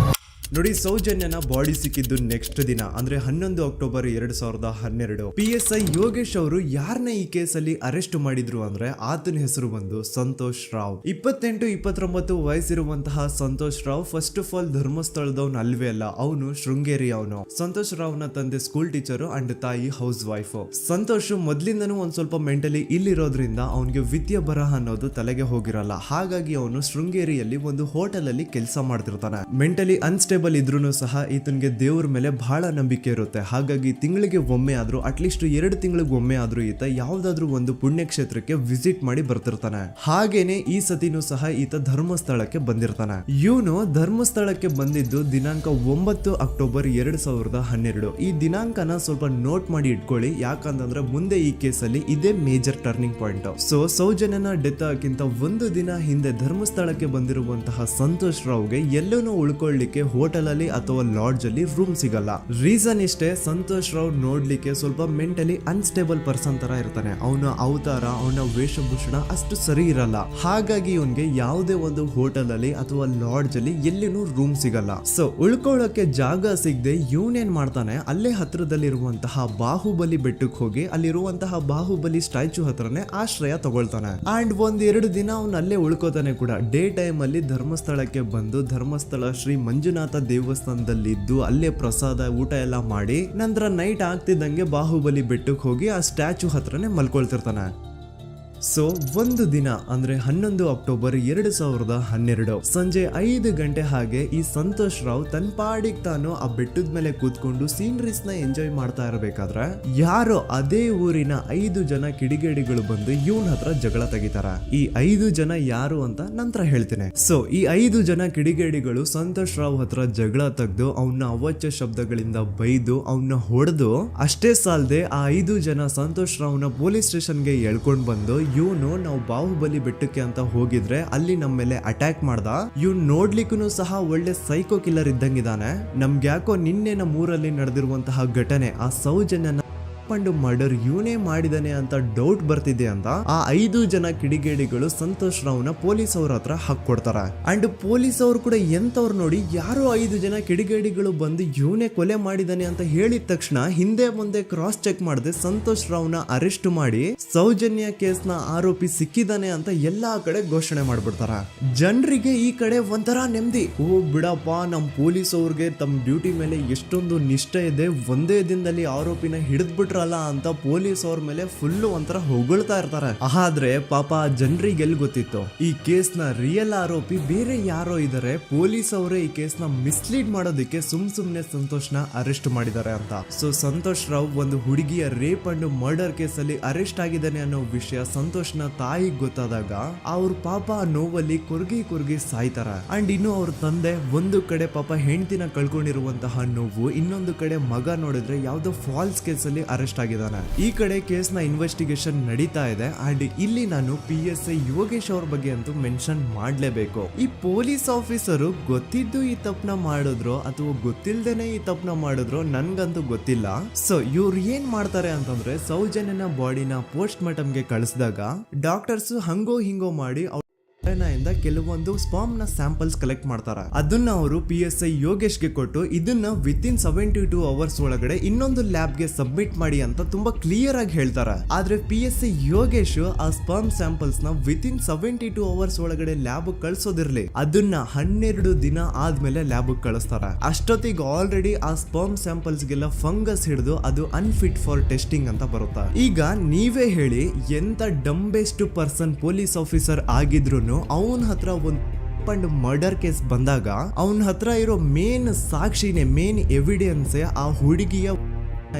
ನೋಡಿ, ಸೌಜನ್ಯನ ಬಾಡಿ ಸಿಕ್ಕಿದ್ದು ನೆಕ್ಸ್ಟ್ ದಿನ ಅಂದ್ರೆ 11 ಅಕ್ಟೋಬರ್ 2012. PSI ಯೋಗೇಶ್ ಅವರು ಯಾರನ್ನ ಈ ಕೇಸಲ್ಲಿ ಅರೆಸ್ಟ್ ಮಾಡಿದ್ರು ಅಂದ್ರೆ ಆತನ ಹೆಸರು ಬಂದು ಸಂತೋಷ್ ರಾವ್. 28-29 ವಯಸ್ಸಿರುವಂತಹ Santosh Rao first of all ಧರ್ಮಸ್ಥಳದವನು ಅಲ್ವೇ ಅಲ್ಲ, ಅವನು ಶೃಂಗೇರಿ ಅವನು. ಸಂತೋಷ್ ರಾವ್ ನ ತಂದೆ ಸ್ಕೂಲ್ ಟೀಚರ್ ಅಂಡ್ ತಾಯಿ ಹೌಸ್ ವೈಫ್. ಸಂತೋಷ್ ಮೊದ್ಲಿಂದನೂ ಒಂದ್ ಸ್ವಲ್ಪ ಮೆಂಟಲಿ ಇಲ್ಲಿರೋದ್ರಿಂದ ಅವನಿಗೆ ವಿದ್ಯೆ ಬರಹ ಅನ್ನೋದು ತಲೆಗೆ ಹೋಗಿರಲ್ಲ. ಹಾಗಾಗಿ ಅವನು ಶೃಂಗೇರಿಯಲ್ಲಿ ಒಂದು ಹೋಟೆಲ್ ಅಲ್ಲಿ ಕೆಲಸ ಮಾಡ್ತಿರ್ತಾನೆ. ಮೆಂಟಲಿ ಅನ್ಸ್ಟೇಬಲ್ ಇದ್ರೂ ಸಹ ಈತನಿಗೆ ದೇವ್ರ ಮೇಲೆ ಬಹಳ ನಂಬಿಕೆ ಇರುತ್ತೆ. ಹಾಗಾಗಿ ತಿಂಗಳಿಗೆ ಒಮ್ಮೆ ಆದ್ರೂ, ಅಟ್ಲೀಸ್ಟ್ 2 ತಿಂಗಳಿಗೆ ಒಮ್ಮೆ ಆದ್ರೂ ಈತ ಯಾವ್ದಾದ್ರು ಒಂದು ಪುಣ್ಯಕ್ಷೇತ್ರಕ್ಕೆ ವಿಸಿಟ್ ಮಾಡಿ ಬರ್ತಿರ್ತಾನೆ. ಹಾಗೇನೆ ಈ ಸತಿನೂ ಸಹ ಈತ ಧರ್ಮಸ್ಥಳಕ್ಕೆ ಬಂದಿರ್ತಾನೆ. ಇವನು ಧರ್ಮಸ್ಥಳಕ್ಕೆ ಬಂದಿದ್ದು ದಿನಾಂಕ 9 ಅಕ್ಟೋಬರ್ 2012. ಈ ದಿನಾಂಕನ ಸ್ವಲ್ಪ ನೋಟ್ ಮಾಡಿ ಇಟ್ಕೊಳ್ಳಿ, ಯಾಕಂತಂದ್ರೆ ಮುಂದೆ ಈ ಕೇಸಲ್ಲಿ ಇದೇ ಮೇಜರ್ ಟರ್ನಿಂಗ್ ಪಾಯಿಂಟ್. ಸೊ ಸೌಜನ್ಯನ ಡೆತ್ ಆಗಿಂತ ಒಂದು ದಿನ ಹಿಂದೆ ಧರ್ಮಸ್ಥಳಕ್ಕೆ ಬಂದಿರುವಂತಹ ಸಂತೋಷ್ ರಾವ್ಗೆ ಎಲ್ಲೂ ಉಳ್ಕೊಳ್ಳಿಕ್ಕೆ ಹೋಟೆಲ್ ಅಲ್ಲಿ ಅಥವಾ ಲಾಡ್ಜ್ ಅಲ್ಲಿ ರೂಮ್ ಸಿಗಲ್ಲ. ರೀಸನ್ ಇಷ್ಟೇ, ಸಂತೋಷ್ ರಾವ್ ನೋಡ್ಲಿಕ್ಕೆ ಸ್ವಲ್ಪ ಮೆಂಟಲಿ ಅನ್ಸ್ಟೇಬಲ್ ಪರ್ಸನ್ ತರ ಇರ್ತಾನೆ. ಅವನ ಅವತಾರ, ಅವನ ವೇಷಭೂಷಣ ಅಷ್ಟು ಸರಿ ಇರಲ್ಲ. ಹಾಗಾಗಿ ಇವನ್ಗೆ ಯಾವುದೇ ಒಂದು ಹೋಟೆಲ್ ಅಲ್ಲಿ ಅಥವಾ ಲಾಡ್ಜ್ ಅಲ್ಲಿ ಎಲ್ಲಿನೂ ರೂಮ್ ಸಿಗಲ್ಲ. ಸೊ ಉಳ್ಕೊಳ್ಳೋಕೆ ಜಾಗ ಸಿಗದೆ ಇವನೇನ್ ಮಾಡ್ತಾನೆ, ಅಲ್ಲೇ ಹತ್ರದಲ್ಲಿರುವಂತಹ ಬಾಹುಬಲಿ ಬೆಟ್ಟಕ್ಕೆ ಹೋಗಿ ಅಲ್ಲಿರುವಂತಹ ಬಾಹುಬಲಿ ಸ್ಟ್ಯಾಚು ಹತ್ರನೇ ಆಶ್ರಯ ತಗೊಳ್ತಾನೆ. ಅಂಡ್ 1-2 ದಿನ ಅವನು ಅಲ್ಲೇ ಉಳ್ಕೋತಾನೆ ಕೂಡ. ಡೇ ಟೈಮ್ ಅಲ್ಲಿ ಧರ್ಮಸ್ಥಳಕ್ಕೆ ಬಂದು ಧರ್ಮಸ್ಥಳ ಶ್ರೀ ಮಂಜುನಾಥ ದೇವಸ್ಥಾನದಲ್ಲಿದ್ದು ಅಲ್ಲೇ ಪ್ರಸಾದ ಊಟ ಎಲ್ಲ ಮಾಡಿ ನಂತರ ನೈಟ್ ಆಗ್ತಿದ್ದಂಗೆ ಬಾಹುಬಲಿ ಬೆಟ್ಟಕ್ಕೆ ಹೋಗಿ ಆ ಸ್ಟ್ಯಾಚು ಹತ್ರನೇ ಮಲ್ಕೊಳ್ತಿರ್ತಾನೆ. ಸೊ ಒಂದು ದಿನ ಅಂದ್ರೆ 11 ಅಕ್ಟೋಬರ್ 2012 ಸಂಜೆ 5 ಗಂಟೆ ಹಾಗೆ ಈ ಸಂತೋಷ್ ರಾವ್ ತನ್ನ ಪಾಡಿಗೆ ತಾನು ಆ ಬೆಟ್ಟದ ಮೇಲೆ ಕೂತ್ಕೊಂಡು ಸೀನರೀಸ್ ನ ಎಂಜಾಯ್ ಮಾಡ್ತಾ ಇರಬೇಕಾದ್ರೆ ಯಾರೋ ಅದೇ ಊರಿನ 5 ಜನ ಕಿಡಿಗೇಡಿಗಳು ಬಂದು ಇವನ್ ಹತ್ರ ಜಗಳ ತೆಗಿತಾರ. ಈ 5 ಜನ ಯಾರು ಅಂತ ನಂತರ ಹೇಳ್ತೀನಿ. ಸೊ ಈ 5 ಜನ ಕಿಡಿಗೇಡಿಗಳು ಸಂತೋಷ್ ರಾವ್ ಹತ್ರ ಜಗಳ ತೆಗೆದು ಅವನ್ನ ಅವಾಚ್ಯ ಶಬ್ದಗಳಿಂದ ಬೈದು ಅವನ್ನ ಹೊಡೆದು, ಅಷ್ಟೇ ಸಾಲದೆ ಆ 5 ಜನ ಸಂತೋಷ್ ರಾವ್ನ ಪೊಲೀಸ್ ಸ್ಟೇಷನ್ಗೆ ಎಳ್ಕೊಂಡ್ ಬಂದು ಇವನು ನಾವು ಬಾಹುಬಲಿ ಬೆಟ್ಟಕ್ಕೆ ಅಂತ ಹೋಗಿದ್ರೆ ಅಲ್ಲಿ ನಮ್ಮ ಮೇಲೆ ಅಟ್ಯಾಕ್ ಮಾಡ್ದ, ಇವ್ನು ನೋಡ್ಲಿಕ್ಕೂ ಸಹ ಒಳ್ಳೆ ಸೈಕೋ ಕಿಲ್ಲರ್ ಇದ್ದಂಗಿದಾನೆ, ನಮ್ಗೆ ಯಾಕೋ ನಿನ್ನೆ ನಮ್ಮ ಊರಲ್ಲಿ ನಡೆದಿರುವಂತಹ ಘಟನೆ ಆ ಸೌಜನ್ಯನ ಪಂಡು ಮರ್ಡರ್ ಇವನೇ ಮಾಡಿದಾನೆ ಅಂತ ಡೌಟ್ ಬರ್ತಿದೆ ಅಂತ ಆ 5 ಜನ ಕಿಡಿಗೇಡಿಗಳು ಸಂತೋಷ್ ರಾವ್ನ ಪೊಲೀಸ್ ಅವ್ರ ಹತ್ರ ಹಾಕೊಡ್ತಾರ. ಅಂಡ್ ಪೊಲೀಸ್ ಅವ್ರು ಕೂಡ ಎಂತವ್ರು ನೋಡಿ, ಯಾರೋ 5 ಜನ ಕಿಡಿಗೇಡಿಗಳು ಬಂದು ಇವನೇ ಕೊಲೆ ಮಾಡಿದಾನೆ ಅಂತ ಹೇಳಿದ ತಕ್ಷಣ ಹಿಂದೆ ಮುಂದೆ ಕ್ರಾಸ್ ಚೆಕ್ ಮಾಡದೆ ಸಂತೋಷ್ ರಾವ್ನ ಅರೆಸ್ಟ್ ಮಾಡಿ ಸೌಜನ್ಯ ಕೇಸ್ನ ಆರೋಪಿ ಸಿಕ್ಕಿದಾನೆ ಅಂತ ಎಲ್ಲಾ ಕಡೆ ಘೋಷಣೆ ಮಾಡ್ಬಿಡ್ತಾರ. ಜನರಿಗೆ ಈ ಕಡೆ ಒಂಥರ ನೆಮ್ಮದಿ, ಓ ಬಿಡಪ್ಪ ನಮ್ ಪೊಲೀಸ್ ಅವ್ರಿಗೆ ತಮ್ಮ ಡ್ಯೂಟಿ ಮೇಲೆ ಎಷ್ಟೊಂದು ನಿಷ್ಠೆ ಇದೆ, ಒಂದೇ ದಿನದಲ್ಲಿ ಆರೋಪಿನ ಹಿಡಿದ್ಬಿಟ್ರಲ್ಲ ಅಂತ ಪೊಲೀಸ್ ಅವ್ರ ಮೇಲೆ ಫುಲ್ ಒಂಥರ ಹೊಗಳ್ತಾ ಇರ್ತಾರೆ. ಆದ್ರೆ ಪಾಪ ಜನರಿಗೆ ಎಲ್ಲಿ ಗೊತ್ತಿತ್ತು ಈ ಕೇಸ್ ನ ರಿಯಲ್ ಆರೋಪಿ ಬೇರೆ ಯಾರೋ ಇದಾರೆ, ಪೊಲೀಸ್ ಅವರೇ ಈ ಕೇಸ್ ನ ಮಿಸ್ಲೀಡ್ ಮಾಡೋದಕ್ಕೆ ಸುಮ್ನೆ ಸಂತೋಷ್ ನ ಅರೆಸ್ಟ್ ಮಾಡಿದ್ದಾರೆ ಅಂತ. ಸೊ ಸಂತೋಷ್ ರಾವ್ ಒಂದು ಹುಡುಗಿಯ ರೇಪ್ ಅಂಡ್ ಮರ್ಡರ್ ಕೇಸ್ ಅಲ್ಲಿ ಅರೆಸ್ಟ್ ಆಗಿದ್ದಾನೆ ಅನ್ನೋ ವಿಷಯ ಸಂತೋಷ್ ನ ತಾಯಿಗೆ ಗೊತ್ತಾದಾಗ ಅವ್ರ ಪಾಪ ನೋವಲ್ಲಿ ಕುರ್ಗಿ ಸಾಯ್ತಾರ. ಅಂಡ್ ಇನ್ನು ಅವ್ರ ತಂದೆ ಒಂದು ಕಡೆ ಪಾಪ ಹೆಂಡತಿನ ಕಳ್ಕೊಂಡಿರುವಂತಹ ನೋವು, ಇನ್ನೊಂದು ಕಡೆ ಮಗ ನೋಡಿದ್ರೆ ಯಾವ್ದೋ ಫಾಲ್ಸ್ ಕೇಸ್ ಅಲ್ಲಿ ಅರೆಸ್ಟ್ ಆಗಿದ್ದಾನೆ. ಈ ಕಡೆ ಕೇಸ್ ನ ಇನ್ವೆಸ್ಟಿಗೇಷನ್ ನಡೀತಾ ಇದೆ. ಅಂಡ್ ಇಲ್ಲಿ ನಾನು PSI ಯೋಗೇಶ್ ಅವ್ರ ಬಗ್ಗೆ ಅಂತೂ ಮೆನ್ಷನ್ ಮಾಡ್ಲೇಬೇಕು. ಈ ಪೊಲೀಸ್ ಆಫೀಸರು ಗೊತ್ತಿದ್ದು ಈ ತಪ್ಪನ ಮಾಡಿದ್ರು ಅಥವಾ ಗೊತ್ತಿಲ್ದೇನೆ ಈ ತಪ್ಪನ ಮಾಡಿದ್ರು ನನ್ಗಂತೂ ಗೊತ್ತಿಲ್ಲ. ಸೊ ಇವ್ರು ಏನ್ ಮಾಡ್ತಾರೆ ಅಂತಂದ್ರೆ, ಸೌಜನ್ಯನ ಬಾಡಿನ ಪೋಸ್ಟ್ ಮಾರ್ಟಮ್ ಗೆ ಕಳಿಸಿದಾಗ ಡಾಕ್ಟರ್ಸ್ ಹಂಗೋ ಹಿಂಗೋ ಮಾಡಿ ಇಂದ ಕೆಲವೊಂದು ಸ್ಪರ್ಮ್ ನ ಸ್ಯಾಂಪಲ್ಸ್ ಕಲೆಕ್ಟ್ ಮಾಡ್ತಾರೆ. ಅದನ್ನ ಅವರು PSI ಯೋಗೇಶ್ಗೆ ಕೊಟ್ಟು ಇದನ್ನ ವಿತಿನ್ 72 ಅವರ್ಸ್ ಒಳಗಡೆ ಇನ್ನೊಂದು ಲ್ಯಾಬ್ ಗೆ ಸಬ್ಮಿಟ್ ಮಾಡಿ ಅಂತ ತುಂಬಾ ಕ್ಲಿಯರ್ ಆಗಿ ಹೇಳ್ತಾರೆ. ಆದ್ರೆ PSI ಯೋಗೇಶ್ ಆ ಸ್ಪರ್ಮ್ ಸ್ಯಾಂಪಲ್ಸ್ ನ ವಿತಿನ್ 72 ಅವರ್ಸ್ ಒಳಗಡೆ ಲ್ಯಾಬ್ ಕಳ್ಸೋದಿರ್ಲಿ, ಅದನ್ನ 12 ದಿನ ಆದ್ಮೇಲೆ ಲ್ಯಾಬ್ ಕಳಿಸ್ತಾರೆ. ಅಷ್ಟೊತ್ತಿಗೆ ಆಲ್ರೆಡಿ ಆ ಸ್ಪರ್ಮ್ ಸ್ಯಾಂಪಲ್ಸ್ ಗೆಲ್ಲ ಫಂಗಸ್ ಹಿಡಿದು ಅದು ಅನ್ಫಿಟ್ ಫಾರ್ ಟೆಸ್ಟಿಂಗ್ ಅಂತ ಬರುತ್ತೆ. ಈಗ ನೀವೇ ಹೇಳಿ, ಎಂತ ಡಂಬೆಸ್ಟ್ ಪರ್ಸನ್ ಪೊಲೀಸ್ ಆಫೀಸರ್ ಆಗಿದ್ರು ಅವನ ಹತ್ರ ಒಂದು ಮರ್ಡರ್ ಕೇಸ್ ಬಂದಾಗ ಅವನ ಹತ್ರ ಇರೋ ಮೇನ್ ಸಾಕ್ಷಿನೇ, ಮೇನ್ ಎವಿಡೆನ್ಸ್ ಆ ಹುಡುಗಿಯ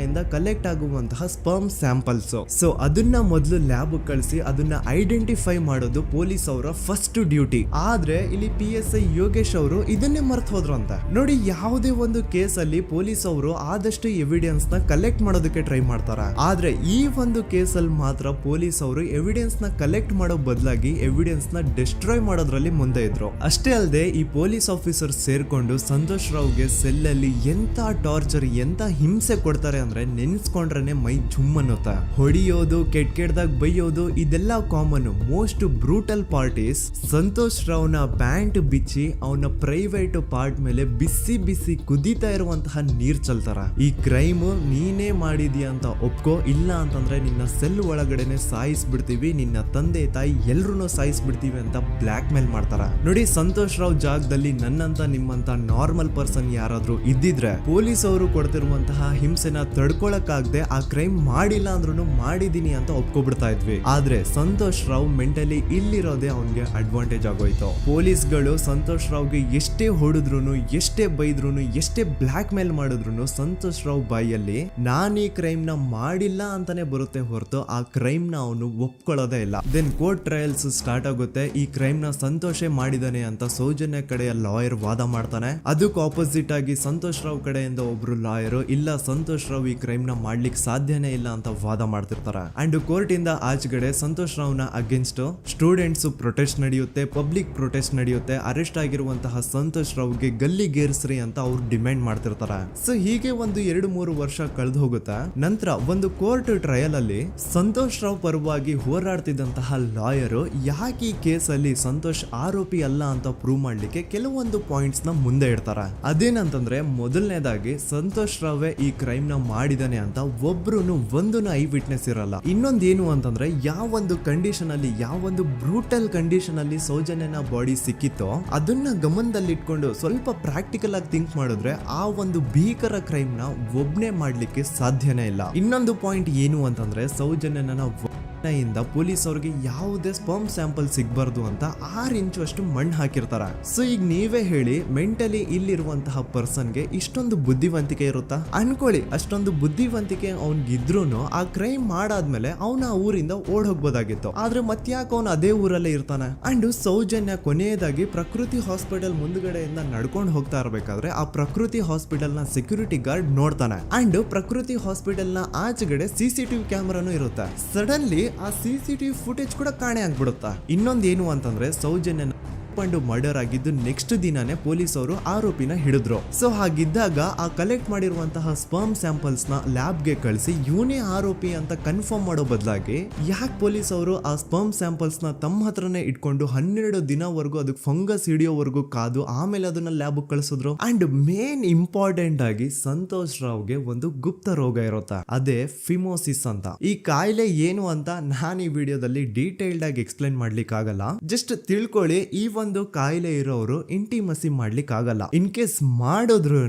ಇಂದ ಕಲೆಕ್ಟ್ ಆಗುವಂತಹ ಸ್ಪರ್ಮ್ ಸ್ಯಾಂಪಲ್ಸ್. ಸೊ ಅದನ್ನ ಮೊದಲು ಲ್ಯಾಬ್ ಕಳಿಸಿ ಅದನ್ನ ಐಡೆಂಟಿಫೈ ಮಾಡೋದು ಪೊಲೀಸ್ ಅವರ ಫಸ್ಟ್ ಡ್ಯೂಟಿ. ಆದ್ರೆ ಇಲ್ಲಿ PSI ಯೋಗೇಶ್ ಅವರು ಇದನ್ನೇ ಮರ್ತು ಹೋದ್ರು ಅಂತ ನೋಡಿ. ಯಾವುದೇ ಒಂದು ಕೇಸ್ ಅಲ್ಲಿ ಪೊಲೀಸ್ ಅವರು ಆದಷ್ಟು ಎವಿಡೆನ್ಸ್ ನ ಕಲೆಕ್ಟ್ ಮಾಡೋದಕ್ಕೆ ಟ್ರೈ ಮಾಡ್ತಾರೆ. ಆದ್ರೆ ಈ ಒಂದು ಕೇಸ್ ಅಲ್ಲಿ ಮಾತ್ರ ಪೊಲೀಸ್ ಅವರು ಎವಿಡೆನ್ಸ್ ನ ಕಲೆಕ್ಟ್ ಮಾಡೋ ಬದಲಾಗಿ ಎವಿಡೆನ್ಸ್ ನ ಡಿಸ್ಟ್ರಾಯ್ ಮಾಡೋದ್ರಲ್ಲಿ ಮುಂದೆ ಇದ್ರು. ಅಷ್ಟೇ ಅಲ್ಲದೆ ಈ ಪೊಲೀಸ್ ಆಫೀಸರ್ ಸೇರ್ಕೊಂಡು ಸಂತೋಷ್ ರಾವ್ಗೆ ಸೆಲ್ ಅಲ್ಲಿ ಎಂತ ಟಾರ್ಚರ್, ಎಂತ ಹಿಂಸೆ ಕೊಡ್ತಾರೆ ಅಂದ್ರೆ ನೆನ್ಸ್ಕೊಂಡ್ರೆ ಮೈ ಜುಮ್ ಅನ್ನುತ್ತ. ಹೊಡಿಯೋದು, ಕೆಟ್ಟದಾಗ ಬೈಯೋದು, ಇದೆಲ್ಲ common. Most brutal parties Santosh ರಾವ್ನ ಪ್ಯಾಂಟ್ ಬಿಚ್ಚಿ ಅವನ ಪ್ರೈವೇಟ್ ಪಾರ್ಟ್ ಮೇಲೆ ಬಿಸಿ ಬಿಸಿ ಕುದೀತಾ ಇರುವಂತಹ ನೀರ್ ಚಲ್ತಾರ. ಈ ಕ್ರೈಮ್ ನೀನೇ ಮಾಡಿದ್ಯಾ ಅಂತ ಒಪ್ಕೋ, ಇಲ್ಲ ಅಂತಂದ್ರೆ ನಿನ್ನ ಸೆಲ್ ಒಳಗಡೆನೆ ಸಾಯಿಸ್ಬಿಡ್ತೀವಿ, ನಿನ್ನ ತಂದೆ ತಾಯಿ ಎಲ್ರು ಸಾಯಿಸ್ಬಿಡ್ತೀವಿ ಅಂತ ಬ್ಲಾಕ್ ಮೇಲ್ ಮಾಡ್ತಾರ. ನೋಡಿ, ಸಂತೋಷ್ ರಾವ್ ಜಾಗದಲ್ಲಿ ನನ್ನಂತ ನಿಮ್ಮಂತ ನಾರ್ಮಲ್ ಪರ್ಸನ್ ಯಾರಾದ್ರೂ ಇದ್ದಿದ್ರೆ ಪೊಲೀಸ್ ಅವರು ಕೊಡ್ತಿರುವಂತಹ ಹಿಂಸೆನ ತಡ್ಕೊಳಕ್ಕಾಗದೆ ಆ ಕ್ರೈಮ್ ಮಾಡಿಲ್ಲ ಅಂದ್ರೂ ಮಾಡಿದೀನಿ ಅಂತ ಒಪ್ಕೊಬಿಡ್ತಾ ಇದ್ವಿ. ಆದ್ರೆ ಸಂತೋಷ್ ರಾವ್ ಮೆಂಟಲಿ ಇಲ್ಲಿರೋದೇ ಅವನ್ಗೆ ಅಡ್ವಾಂಟೇಜ್ ಆಗೋಯ್ತು. ಪೊಲೀಸ್ಗಳು ಸಂತೋಷ್ ರಾವ್ಗೆ ಎಷ್ಟೇ ಹೊಡೆದ್ರು, ಎಷ್ಟೇ ಬೈದ್ರು, ಎಷ್ಟೇ ಬ್ಲಾಕ್ ಮೇಲ್ ಮಾಡಿದ್ರು ಸಂತೋಷ್ ರಾವ್ ಬಾಯಲ್ಲಿ ನಾನ್ ಈ ಕ್ರೈಮ್ ನ ಮಾಡಿಲ್ಲ ಅಂತಾನೆ ಬರುತ್ತೆ ಹೊರತು ಆ ಕ್ರೈಮ್ ನ ಅವನು ಒಪ್ಕೊಳ್ಳೋದೇ ಇಲ್ಲ. ದೆನ್ ಕೋರ್ಟ್ ಟ್ರಯಲ್ಸ್ ಸ್ಟಾರ್ಟ್ ಆಗುತ್ತೆ. ಈ ಕ್ರೈಮ್ ನ ಸಂತೋಷೇ ಮಾಡಿದಾನೆ ಅಂತ ಸೌಜನ್ಯ ಕಡೆಯ ಲಾಯರ್ ವಾದ ಮಾಡ್ತಾನೆ. ಅದಕ್ಕೆ ಆಪೋಸಿಟ್ ಆಗಿ ಸಂತೋಷ್ ರಾವ್ ಕಡೆಯಿಂದ ಒಬ್ರು ಲಾಯರ್ ಇಲ್ಲ, ಸಂತೋಷ್ ರಾವ್ ಈ ಕ್ರೈಮ್ ನ ಮಾಡ್ಲಿಕ್ಕೆ ಸಾಧ್ಯನೇ ಇಲ್ಲ ಅಂತ ವಾದ ಮಾಡ್ತಿರ್ತಾರೆ. ಅಂಡ್ ಕೋರ್ಟ್ ಇಂದ ಆಚೆಗಡೆ ಸಂತೋಷ್ ರಾವ್ ನ ಅಗೇನ್ಸ್ಟ್ ಸ್ಟೂಡೆಂಟ್ಸ್ ಪ್ರೊಟೆಸ್ಟ್ ನಡೆಯುತ್ತೆ, ಪಬ್ಲಿಕ್ ಪ್ರೊಟೆಸ್ಟ್ ನಡೆಯುತ್ತೆ. ಅರೆಸ್ಟ್ ಆಗಿರುವಂತಹ ಸಂತೋಷ್ ರಾವ್ಗೆ ಗಲ್ಲಿಗೇರಿಸ್ರಿ ಅಂತ ಅವ್ರು ಡಿಮ್ಯಾಂಡ್ ಮಾಡ್ತಿರ್ತಾರೆ. ಸೊ ಹೀಗೆ ಒಂದು 2-3 ವರ್ಷ ಕಳೆದು ಹೋಗುತ್ತೆ. ನಂತರ ಒಂದು ಕೋರ್ಟ್ ಟ್ರಯಲ್ ಅಲ್ಲಿ ಸಂತೋಷ್ ರಾವ್ ಪರವಾಗಿ ಹೋರಾಡ್ತಿದ್ದಂತಹ ಲಾಯರ್ ಯಾಕೆ ಈ ಕೇಸ್ ಅಲ್ಲಿ ಸಂತೋಷ್ ಆರೋಪಿ ಅಲ್ಲ ಅಂತ ಪ್ರೂವ್ ಮಾಡ್ಲಿಕ್ಕೆ ಕೆಲವೊಂದು ಪಾಯಿಂಟ್ಸ್ ನ ಮುಂದೆ ಇಡ್ತಾರೆ. ಅದೇನಂತಂದ್ರೆ, ಮೊದಲನೇದಾಗಿ ಸಂತೋಷ್ ರಾವ್ ಈ ಕ್ರೈಮ್ ನ ಮಾಡಿದಾನೆ ಅಂತ ಒಬ್ರು ಒಂದು ಐ ವಿಟ್ನೆಸ್ ಇರಲ್ಲ. ಇನ್ನೊಂದೇನು ಅಂತಂದ್ರೆ, ಯಾವೊಂದು ಕಂಡೀಷನ್ ಅಲ್ಲಿ, ಯಾವೊಂದು ಬ್ರೂಟಲ್ ಕಂಡೀಷನ್ ಅಲ್ಲಿ ಸೌಜನ್ಯನ ಬಾಡಿ ಸಿಕ್ಕಿತ್ತೋ ಅದನ್ನ ಗಮನದಲ್ಲಿಟ್ಕೊಂಡು ಸ್ವಲ್ಪ ಪ್ರಾಕ್ಟಿಕಲ್ ಆಗಿ ಥಿಂಕ್ ಮಾಡಿದ್ರೆ ಆ ಒಂದು ಭೀಕರ ಕ್ರೈಮ್ ನ ಒಬ್ನೇ ಮಾಡ್ಲಿಕ್ಕೆ ಸಾಧ್ಯನೇ ಇಲ್ಲ. ಇನ್ನೊಂದು ಪಾಯಿಂಟ್ ಏನು ಅಂತಂದ್ರೆ, ಸೌಜನ್ಯನ ಇಂದ ಪೊಲೀಸ್ ಅವ್ರಿಗೆ ಯಾವುದೇ ಸ್ಪರ್ಮ್ ಸ್ಯಾಂಪಲ್ ಸಿಗ್ಬಾರ್ದು ಅಂತ 6 ಇಂಚು ಅಷ್ಟು ಮಣ್ಣು ಹಾಕಿರ್ತಾರ. ಸೊ ಈಗ ನೀವೇ ಹೇಳಿ, ಮೆಂಟಲಿ ಇಲ್ಲಿರುವಂತಹ ಪರ್ಸನ್ಗೆ ಇಷ್ಟೊಂದು ಬುದ್ಧಿವಂತಿಕೆ ಇರುತ್ತಾ ಅನ್ಕೊಳ್ಳಿ. ಅಷ್ಟೊಂದು ಬುದ್ಧಿವಂತಿಕೆ ಅವ್ನಿಗಿದ್ರೂನು ಆ ಕ್ರೈಮ್ ಮಾಡಾದ್ಮೇಲೆ ಅವನ ಆ ಊರಿಂದ ಓಡ್ ಹೋಗ್ಬೋದಾಗಿತ್ತು. ಆದ್ರೆ ಮತ್ತ್ಯಾಕೆ ಅವನು ಅದೇ ಊರಲ್ಲೇ ಇರ್ತಾನೆ. ಅಂಡ್ ಸೌಜನ್ಯ ಕೊನೆಯದಾಗಿ ಪ್ರಕೃತಿ ಹಾಸ್ಪಿಟಲ್ ಮುಂದ್ಗಡೆಯಿಂದ ನಡ್ಕೊಂಡು ಹೋಗ್ತಾ ಇರ್ಬೇಕಾದ್ರೆ ಆ ಪ್ರಕೃತಿ ಹಾಸ್ಪಿಟಲ್ ನ ಸೆಕ್ಯೂರಿಟಿ ಗಾರ್ಡ್ ನೋಡ್ತಾನೆ. ಅಂಡ್ ಪ್ರಕೃತಿ ಹಾಸ್ಪಿಟಲ್ ನ ಆಚೆಗಡೆ CCTV ಕ್ಯಾಮರಾನು ಇರುತ್ತೆ. ಸಡನ್ಲಿ ಆ CCTV ಫುಟೇಜ್ ಕೂಡ ಕಾಣೆ ಆಗ್ಬಿಡುತ್ತಾ. ಇನ್ನೊಂದೇನು ಅಂತಂದ್ರೆ, ಸೌಜನ್ಯನ ಮರ್ಡರ್ ಆಗಿದ್ದು ನೆಕ್ಸ್ಟ್ ದಿನಾನೇ ಪೊಲೀಸ್ ಅವರು ಆರೋಪಿನ ಹಿಡಿದ್ರು. ಸೊ ಹಾಗಿದ್ದಾಗ ಆ ಕಲೆಕ್ಟ್ ಮಾಡಿರುವಂತಹ ಸ್ಪರ್ಮ್ ಸ್ಯಾಂಪಲ್ಸ್ ನ ಲ್ಯಾಬ್ ಗೆ ಕಳಿಸಿ ಇವನೇ ಆರೋಪಿ ಅಂತ ಕನ್ಫರ್ಮ್ ಮಾಡೋ ಬದಲಾಗಿ ಯಾಕೆ ಪೊಲೀಸ್ ಅವರು ಆ ಸ್ಪರ್ಮ್ ಸ್ಯಾಂಪಲ್ಸ್ ನ ತಮ್ಮ ಹತ್ರನೇ ಇಟ್ಕೊಂಡು 12 ದಿನವರೆಗೂ ಅದಕ್ಕೆ ಫಂಗಸ್ ಹಿಡಿಯೋವರೆಗೂ ಕಾದು ಆಮೇಲೆ ಅದನ್ನ ಲ್ಯಾಬ್ ಕಳಿಸಿದ್ರು. ಅಂಡ್ ಮೇನ್ ಇಂಪಾರ್ಟೆಂಟ್ ಆಗಿ ಸಂತೋಷ್ ರಾವ್ಗೆ ಒಂದು ಗುಪ್ತ ರೋಗ ಇರುತ್ತೆ, ಅದೇ ಫಿಮೋಸಿಸ್ ಅಂತ. ಈ ಕಾಯಿಲೆ ಏನು ಅಂತ ನಾನು ಈ ವಿಡಿಯೋದಲ್ಲಿ ಡೀಟೇಲ್ಡ್ ಆಗಿ ಎಕ್ಸ್ಪ್ಲೈನ್ ಮಾಡ್ಲಿಕ್ಕೆ ಆಗಲ್ಲ. ಜಸ್ಟ್ ತಿಳ್ಕೊಳ್ಳಿ, ಈ ಒಂದು ಕಾಯಿಲೆ ಇರೋರು ಇಂಟಿಮಸಿ ಮಾಡ್ಲಿಕ್ಕೆ ಆಗಲ್ಲ. ಇನ್ ಕೇಸ್ ಮಾಡಿದ್ರು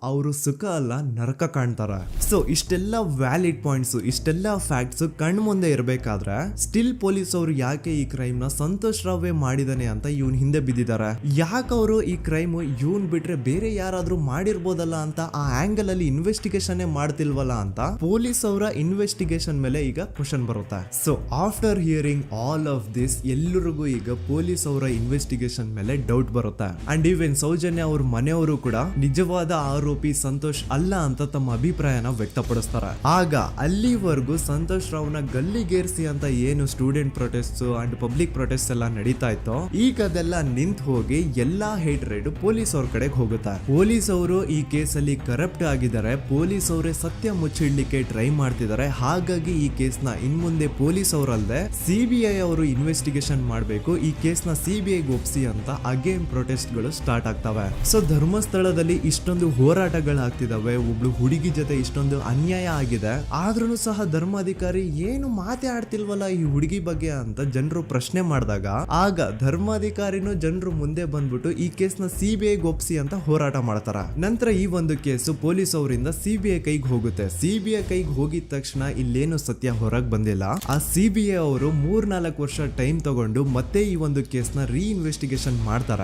ಅವರು ಸುಖ ಅಲ್ಲ ನರಕ ಕಾಣ್ತಾರ. ಸೊ ಇಷ್ಟೆಲ್ಲ ವ್ಯಾಲಿಡ್ ಪಾಯಿಂಟ್ಸ್, ಇಷ್ಟೆಲ್ಲ ಫ್ಯಾಕ್ಟ್ಸ್ ಕಣ್ ಮುಂದೆ ಇರಬೇಕಾದ್ರೆ ಸ್ಟಿಲ್ ಪೊಲೀಸ್ ಅವರು ಯಾಕೆ ಈ ಕ್ರೈಮ್ ನ ಸಂತೋಷ್ ರಾವೇ ಮಾಡಿದಾನೆ ಅಂತ ಇವನ್ ಹಿಂದೆ ಬಿದ್ದಿದ್ದಾರೆ. ಯಾಕೆ ಅವರು ಈ ಕ್ರೈಮ್ ಇವನ್ ಬಿಟ್ರೆ ಬೇರೆ ಯಾರಾದ್ರೂ ಮಾಡಿರ್ಬೋದಲ್ಲ ಅಂತ ಆ ಆಂಗಲ್ ಅಲ್ಲಿ ಇನ್ವೆಸ್ಟಿಗೇಷನ್ ಮಾಡ್ತಿಲ್ವಲ್ಲ ಅಂತ ಪೊಲೀಸ್ ಅವರ ಇನ್ವೆಸ್ಟಿಗೇಷನ್ ಮೇಲೆ ಈಗ ಕ್ವಶನ್ ಬರುತ್ತೆ. So after hearing all of this, ಎಲ್ಲರಿಗೂ ಈಗ ಪೊಲೀಸ್ ಅವರ ಇನ್ವೆಸ್ಟಿಗೇಷನ್ ಇನ್ವೆಸ್ಟಿಗೇಷನ್ ಮೇಲೆ ಡೌಟ್ ಬರುತ್ತೆ. ಅಂಡ್ ಈವನ್ ಸೌಜನ್ಯ ಅವ್ರ ಮನೆಯವರು ಕೂಡ ನಿಜವಾದ ಆರೋಪಿ ಸಂತೋಷ್ ಅಲ್ಲ ಅಂತ ತಮ್ಮ ಅಭಿಪ್ರಾಯನ ವ್ಯಕ್ತಪಡಿಸ್ತಾರೆ. ಆಗ ಅಲ್ಲಿವರೆಗೂ ಸಂತೋಷ್ ರಾವ್ನ ಗಲ್ಲಿಗೇರಿಸಿ ಅಂತ ಏನು student protest and public protest ಎಲ್ಲ ನಡೀತಾ ಇತ್ತು, ಈಗ ಅದೆಲ್ಲ ನಿಂತು ಹೋಗಿ ಎಲ್ಲಾ ಹೇಟ್ ರೈಡ್ ಪೊಲೀಸ್ ಅವ್ರ ಕಡೆಗೆ ಹೋಗುತ್ತೆ. ಪೊಲೀಸ್ ಅವರು ಈ ಕೇಸಲ್ಲಿ ಕರಪ್ಟ್ ಆಗಿದ್ದಾರೆ, ಪೊಲೀಸ್ ಅವರೇ ಸತ್ಯ ಮುಚ್ಚಿಡ್ಲಿಕ್ಕೆ ಟ್ರೈ ಮಾಡ್ತಿದ್ದಾರೆ. ಹಾಗಾಗಿ ಈ ಕೇಸ್ನ ಇನ್ಮುಂದೆ ಪೊಲೀಸ್ ಅವರಲ್ಲದೆ ಸಿಬಿಐ ಅವರು ಇನ್ವೆಸ್ಟಿಗೇಷನ್ ಮಾಡಬೇಕು, ಈ ಕೇಸ್ನ ಸಿಬಿಐ ಒಪ್ಸಿ ಅಂತ ಅಗೇನ್ ಪ್ರೊಟೆಸ್ಟ್ ಗಳು ಸ್ಟಾರ್ಟ್ ಆಗ್ತವೆ. ಸೊ ಧರ್ಮಸ್ಥಳದಲ್ಲಿ ಇಷ್ಟೊಂದು ಹೋರಾಟಗಳಾಗ್ತಿದಾವೆ, ಒಬ್ಳು ಹುಡುಗಿ ಜೊತೆ ಇಷ್ಟೊಂದು ಅನ್ಯಾಯ ಆಗಿದೆ, ಆದ್ರೂ ಸಹ ಧರ್ಮಾಧಿಕಾರಿ ಏನು ಮಾತೇ ಆಡ್ತಿಲ್ವಲ್ಲ ಈ ಹುಡುಗಿ ಬಗ್ಗೆ ಅಂತ ಜನರು ಪ್ರಶ್ನೆ ಮಾಡಿದಾಗ ಆಗ ಧರ್ಮಾಧಿಕಾರಿನೂ ಜನರು ಮುಂದೆ ಬಂದ್ಬಿಟ್ಟು ಈ ಕೇಸ್ನ ಸಿಬಿಐ ಒಪ್ಸಿ ಅಂತ ಹೋರಾಟ ಮಾಡ್ತಾರ. ನಂತರ ಈ ಒಂದು ಕೇಸು ಪೊಲೀಸ್ ಅವರಿಂದ ಸಿಬಿಐ ಕೈಗೆ ಹೋಗುತ್ತೆ. ಸಿಬಿಐ ಕೈಗೆ ಹೋಗಿದ ತಕ್ಷಣ ಇಲ್ಲೇನು ಸತ್ಯ ಹೊರಗೆ ಬಂದಿಲ್ಲ. ಆ ಸಿಬಿಐ ಅವರು 3-4 ವರ್ಷ ಟೈಮ್ ತಗೊಂಡು ಮತ್ತೆ ಈ ಒಂದು ಕೇಸ್ನ ರೀ ಇನ್ವೆಸ್ಟಿಗೇಷನ್ ಮಾಡ್ತಾರ.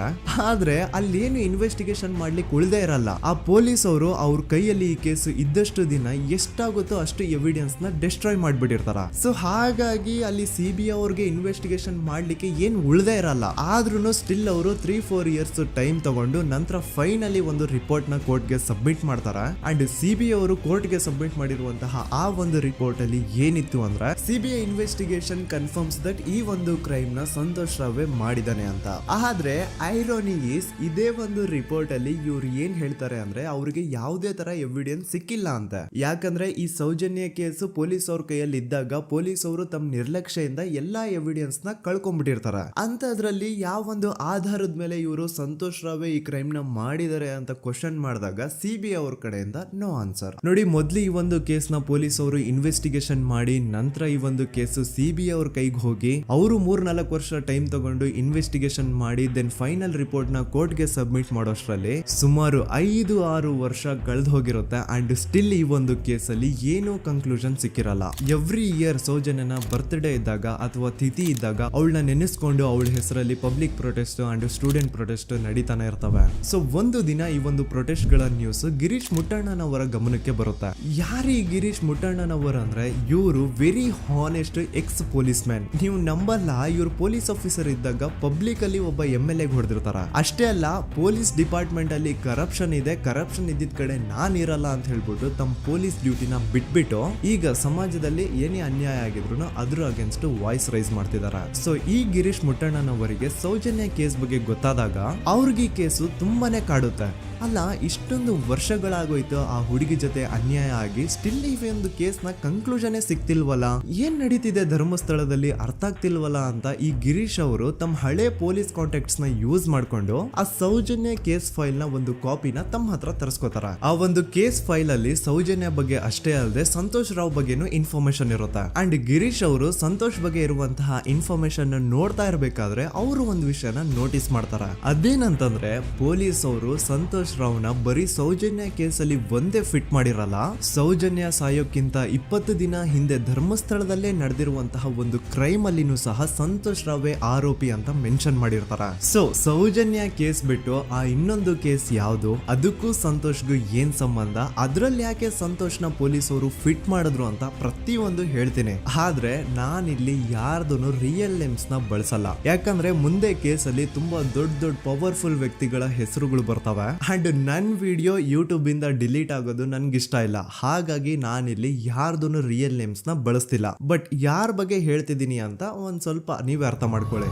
ಆದ್ರೆ ಅಲ್ಲೇನು ಇನ್ವೆಸ್ಟಿಗೇಷನ್ ಮಾಡ್ಲಿಕ್ಕೆ ಉಳ್ದೇ ಇರಲ್ಲ. ಆ ಪೊಲೀಸ್ ಅವರು ಅವ್ರ ಕೈಯಲ್ಲಿ ಈ ಕೇಸು ಇದ್ದಷ್ಟು ದಿನ ಎಷ್ಟಾಗುತ್ತೋ ಅಷ್ಟು ಎವಿಡೆನ್ಸ್ ನ ಡಿಸ್ಟ್ರಾಯ್ ಮಾಡ್ಬಿಟ್ಟಿರ್ತಾರ. ಸೊ ಹಾಗಾಗಿ ಅಲ್ಲಿ ಸಿಬಿಐ ಅವ್ರಿಗೆ ಇನ್ವೆಸ್ಟಿಗೇಷನ್ ಮಾಡ್ಲಿಕ್ಕೆ ಏನ್ ಉಳ್ದೇ ಇರಲ್ಲ. ಆದ್ರೂ ಸ್ಟಿಲ್ ಅವರು 3-4 ಇಯರ್ಸ್ ಟೈಮ್ ತಗೊಂಡು ನಂತರ ಫೈನಲಿ ಒಂದು ರಿಪೋರ್ಟ್ ನ ಕೋರ್ಟ್ ಗೆ ಸಬ್ಮಿಟ್ ಮಾಡ್ತಾರ. ಅಂಡ್ ಸಿಬಿಐ ಅವರು ಕೋರ್ಟ್ ಗೆ ಸಬ್ಮಿಟ್ ಮಾಡಿರುವಂತಹ ಆ ಒಂದು ರಿಪೋರ್ಟ್ ಅಲ್ಲಿ ಏನಿತ್ತು ಅಂದ್ರೆ ಸಿಬಿಐ ಇನ್ವೆಸ್ಟಿಗೇಷನ್ ಕನ್ಫರ್ಮ್ಸ್ ದಟ್ ಈ ಒಂದು ಕ್ರೈಮ್ ನ ಸಂತೋಷ್ ರಾವ್ ಮಾಡಿದಾನೆ ಅಂತ. ಆದ್ರೆ ಐರೋನಿ ಈಸ್ ಇದೇ ಒಂದು ರಿಪೋರ್ಟ್ ಅಲ್ಲಿ ಇವ್ರು ಏನ್ ಹೇಳ್ತಾರೆ ಅಂದ್ರೆ ಅವ್ರಿಗೆ ಯಾವುದೇ ತರ ಎವಿಡೆನ್ಸ್ ಸಿಕ್ಕಿಲ್ಲ ಅಂತ. ಯಾಕಂದ್ರೆ ಈ ಸೌಜನ್ಯ ಕೇಸು ಪೊಲೀಸ್ ಅವ್ರ ಕೈಯಲ್ಲಿ ಇದ್ದಾಗ ಪೊಲೀಸ್ ಅವರು ತಮ್ಮ ನಿರ್ಲಕ್ಷ್ಯದಿಂದ ಎಲ್ಲಾ ಎವಿಡೆನ್ಸ್ ನ ಕಳ್ಕೊಂಡ್ಬಿಟ್ಟಿರ್ತಾರ. ಅಂತದ್ರಲ್ಲಿ ಯಾವ ಒಂದು ಆಧಾರದ ಮೇಲೆ ಇವರು ಸಂತೋಷ್ ರಾವ್ ಈ ಕ್ರೈಮ್ ನ ಮಾಡಿದ್ದಾರೆ ಅಂತ ಕ್ವಶನ್ ಮಾಡಿದಾಗ ಸಿಬಿಐ ಅವ್ರ ಕಡೆಯಿಂದ ನೋ ಆನ್ಸರ್. ನೋಡಿ, ಮೊದ್ಲು ಈ ಒಂದು ಕೇಸ್ ನ ಪೊಲೀಸ್ ಅವರು ಇನ್ವೆಸ್ಟಿಗೇಷನ್ ಮಾಡಿ ನಂತರ ಈ ಒಂದು ಕೇಸು ಸಿಬಿಐ ಅವ್ರ ಕೈಗೆ ಹೋಗಿ ಅವರು 3-4 ವರ್ಷ ಟೈಮ್ ತಗೊಂಡು ಇನ್ವೆಸ್ಟಿಗೇಷನ್ ಮಾಡಿ ದೆನ್ ಫೈನಲ್ ರಿಪೋರ್ಟ್ ನ ಕೋರ್ಟ್ ಗೆ ಸಬ್ಮಿಟ್ ಮಾಡೋಷ್ಟ್ರಲ್ಲಿ ಸುಮಾರು 5-6 ವರ್ಷ ಕಳೆದು ಹೋಗಿರುತ್ತೆ. ಅಂಡ್ ಸ್ಟಿಲ್ ಈ ಒಂದು ಕೇಸಲ್ಲಿ ಏನೂ ಕನ್ಕ್ಲೂಷನ್ ಸಿಕ್ಕಿರಲ್ಲ. ಎವ್ರಿ ಇಯರ್ ಸೌಜನ್ಯನ ಬರ್ತ್ಡೇ ಇದ್ದಾಗ ಅಥವಾ ತಿಥಿ ಇದ್ದಾಗ ಅವಳನ್ನ ನೆನೆಸ್ಕೊಂಡು ಅವಳ ಹೆಸರಲ್ಲಿ public protest and student protest ನಡೀತಾನೆ ಇರ್ತವೆ. ಸೊ ಒಂದು ದಿನ ಈ ಒಂದು ಪ್ರೊಟೆಸ್ಟ್ ಗಳ ನ್ಯೂಸ್ ಗಿರೀಶ್ ಮುಟ್ಟಣ್ಣನವರ ಗಮನಕ್ಕೆ ಬರುತ್ತೆ. ಯಾರು ಈ ಗಿರೀಶ್ ಮುಟ್ಟಣ್ಣನವರ ಅಂದ್ರೆ ಇವರು very honest X police man. ನೀವು ನಂಬಲ್ಲ, ಇವ್ರು ಪೊಲೀಸ್ ಆಫೀಸರ್ ಇದ್ದಾಗ ಪಬ್ಲಿಕ್ ಅಲ್ಲಿ ಒಬ್ಬ MLA ಹೊಡೆದಿರ್ತಾರ. ಅಷ್ಟೇ ಅಲ್ಲ, ಪೊಲೀಸ್ ಡಿಪಾರ್ಟ್ಮೆಂಟ್ ಅಲ್ಲಿ ಕರಪ್ಷನ್ ಇದೆ, ಕರಪ್ಷನ್ ಇದ್ದಿದ್ ಕಡೆ ನಾನ್ ಇರಲ್ಲ ಅಂತ ಹೇಳ್ಬಿಟ್ಟು ತಮ್ಮ ಪೊಲೀಸ್ ಡ್ಯೂಟಿನ ಬಿಟ್ಬಿಟ್ಟು ಈಗ ಸಮಾಜದಲ್ಲಿ ಏನೇ ಅನ್ಯಾಯ ಆಗಿದ್ರು ಅದ್ರ ಅಗೇನ್ಸ್ಟ್ ವಾಯ್ಸ್ ರೈಸ್ ಮಾಡ್ತಿದಾರ. ಸೊ ಈ ಗಿರೀಶ್ ಮುಟ್ಟಣ್ಣನವರಿಗೆ ಸೌಜನ್ಯ ಕೇಸ್ ಬಗ್ಗೆ ಗೊತ್ತಾದಾಗ ಅವ್ರಿಗೆ ಈ ಕೇಸು ತುಂಬಾನೇ ಕಾಡುತ್ತೆ. ಅಲ್ಲ, ಇಷ್ಟೊಂದು ವರ್ಷಗಳಾಗೋಯ್ತು ಆ ಹುಡುಗಿ ಜೊತೆ ಅನ್ಯಾಯ ಆಗಿ, ಸ್ಟಿಲ್ ಈ ಒಂದು ಕೇಸ್ ನ ಕನ್ಕ್ಲೂಷನ್ ಸಿಕ್ತಿಲ್ವಲ್ಲ, ಏನ್ ನಡೀತಿದೆ ಧರ್ಮಸ್ಥಳದಲ್ಲಿ ಅರ್ಥ ಆಗ್ತಿಲ್ವಲ್ಲ ಅಂತ ಈ ಗಿರೀಶ್ ಅವರು ತಮ್ಮ ಹಳೆ ಪೊಲೀಸ್ ಕಾಂಟ್ಯಾಕ್ಟ್ಸ್ ನ ಯೂಸ್ ಮಾಡ್ಕೊಂಡು ಆ ಸೌಜನ್ಯ ಕೇಸ್ ಫೈಲ್ ನ ಒಂದು ಕಾಪಿನ ತಮ್ಮ ಹತ್ರ ತರಿಸ್ಕೋತಾರ. ಆ ಒಂದು ಕೇಸ್ ಫೈಲ್ ಅಲ್ಲಿ ಸೌಜನ್ಯ ಬಗ್ಗೆ ಅಷ್ಟೇ ಅಲ್ಲದೆ ಸಂತೋಷ್ ರಾವ್ ಬಗ್ಗೆನೂ ಇನ್ಫಾರ್ಮೇಶನ್ ಇರುತ್ತೆ. ಅಂಡ್ ಗಿರೀಶ್ ಅವರು ಸಂತೋಷ್ ಬಗ್ಗೆ ಇರುವಂತಹ ಇನ್ಫಾರ್ಮೇಶನ್ ನೋಡ್ತಾ ಇರ್ಬೇಕಾದ್ರೆ ಅವರು ಒಂದು ವಿಷಯನ ನೋಟಿಸ್ ಮಾಡ್ತಾರ. ಅದೇನಂತಂದ್ರೆ ಪೊಲೀಸ್ ಅವರು ಸಂತೋಷ್ ರಾವ್ನ ಬರೀ ಸೌಜನ್ಯ ಕೇಸಲ್ಲಿ ಒಂದೇ ಫಿಟ್ ಮಾಡಿರಲ್ಲ, ಸೌಜನ್ಯ ಸಾಯೋಕ್ಕಿಂತ 20 ದಿನ ಹಿಂದೆ ಧರ್ಮಸ್ಥಳದಲ್ಲೇ ನಡೆದಿರುವಂತಹ ಒಂದು ಕ್ರೈಮ್ ಅಲ್ಲಿನೂ ಸಹ ಸಂತೋಷ್ ರಾವ್ ಆರೋಪಿ ಅಂತ ಮೆನ್ಷನ್ ಮಾಡಿರ್ತಾರ. ಸೊ ಸೌಜನ್ಯ ಕೇಸ್ ಬಿಟ್ಟು ಆ ಇನ್ನೊಂದು ಕೇಸ್ ಯಾವುದು, ಅದಕ್ಕೂ ಸಂತೋಷ್ಗೂ ಏನ್ ಸಂಬಂಧ, ಅದ್ರಲ್ಲಿ ಯಾಕೆ ಸಂತೋಷ್ನ ಪೊಲೀಸ್ ಅವರು ಫಿಟ್ ಮಾಡಿದ್ರು ಅಂತ ಪ್ರತಿಯೊಂದು ಹೇಳ್ತೀನಿ. ಆದ್ರೆ ನಾನಿಲ್ಲಿ ಯಾರ್ದು ರಿಯಲ್ ನೇಮ್ಸ್ ನ ಬಳಸಲ್ಲ. ಯಾಕಂದ್ರೆ ಮುಂದೆ ಕೇಸಲ್ಲಿ ತುಂಬಾ ದೊಡ್ಡ ಪವರ್ಫುಲ್ ವ್ಯಕ್ತಿಗಳ ಹೆಸರುಗಳು ಬರ್ತವೆ. ಅಂಡ್ ನನ್ ವಿಡಿಯೋ ಯೂಟ್ಯೂಬ್ ಇಂದ ಡಿಲೀಟ್ ಆಗೋದು ನನ್ಗೆ ಇಷ್ಟ ಇಲ್ಲ. ಹಾಗಾಗಿ ನಾನಿಲ್ಲಿ ಯಾರ್ದು ರಿಯಲ್ ನೇಮ್ಸ್ ನ ಬಳಸ್ತಿಲ್ಲ. ಬಟ್ ಯಾರ ಬಗ್ಗೆ ಹೇಳ್ತಿದ್ದೀನಿ ಅಂತ ಒಂದ್ ಸ್ವಲ್ಪ ನೀವೇ ಅರ್ಥ ಮಾಡ್ಕೊಳ್ಳಿ.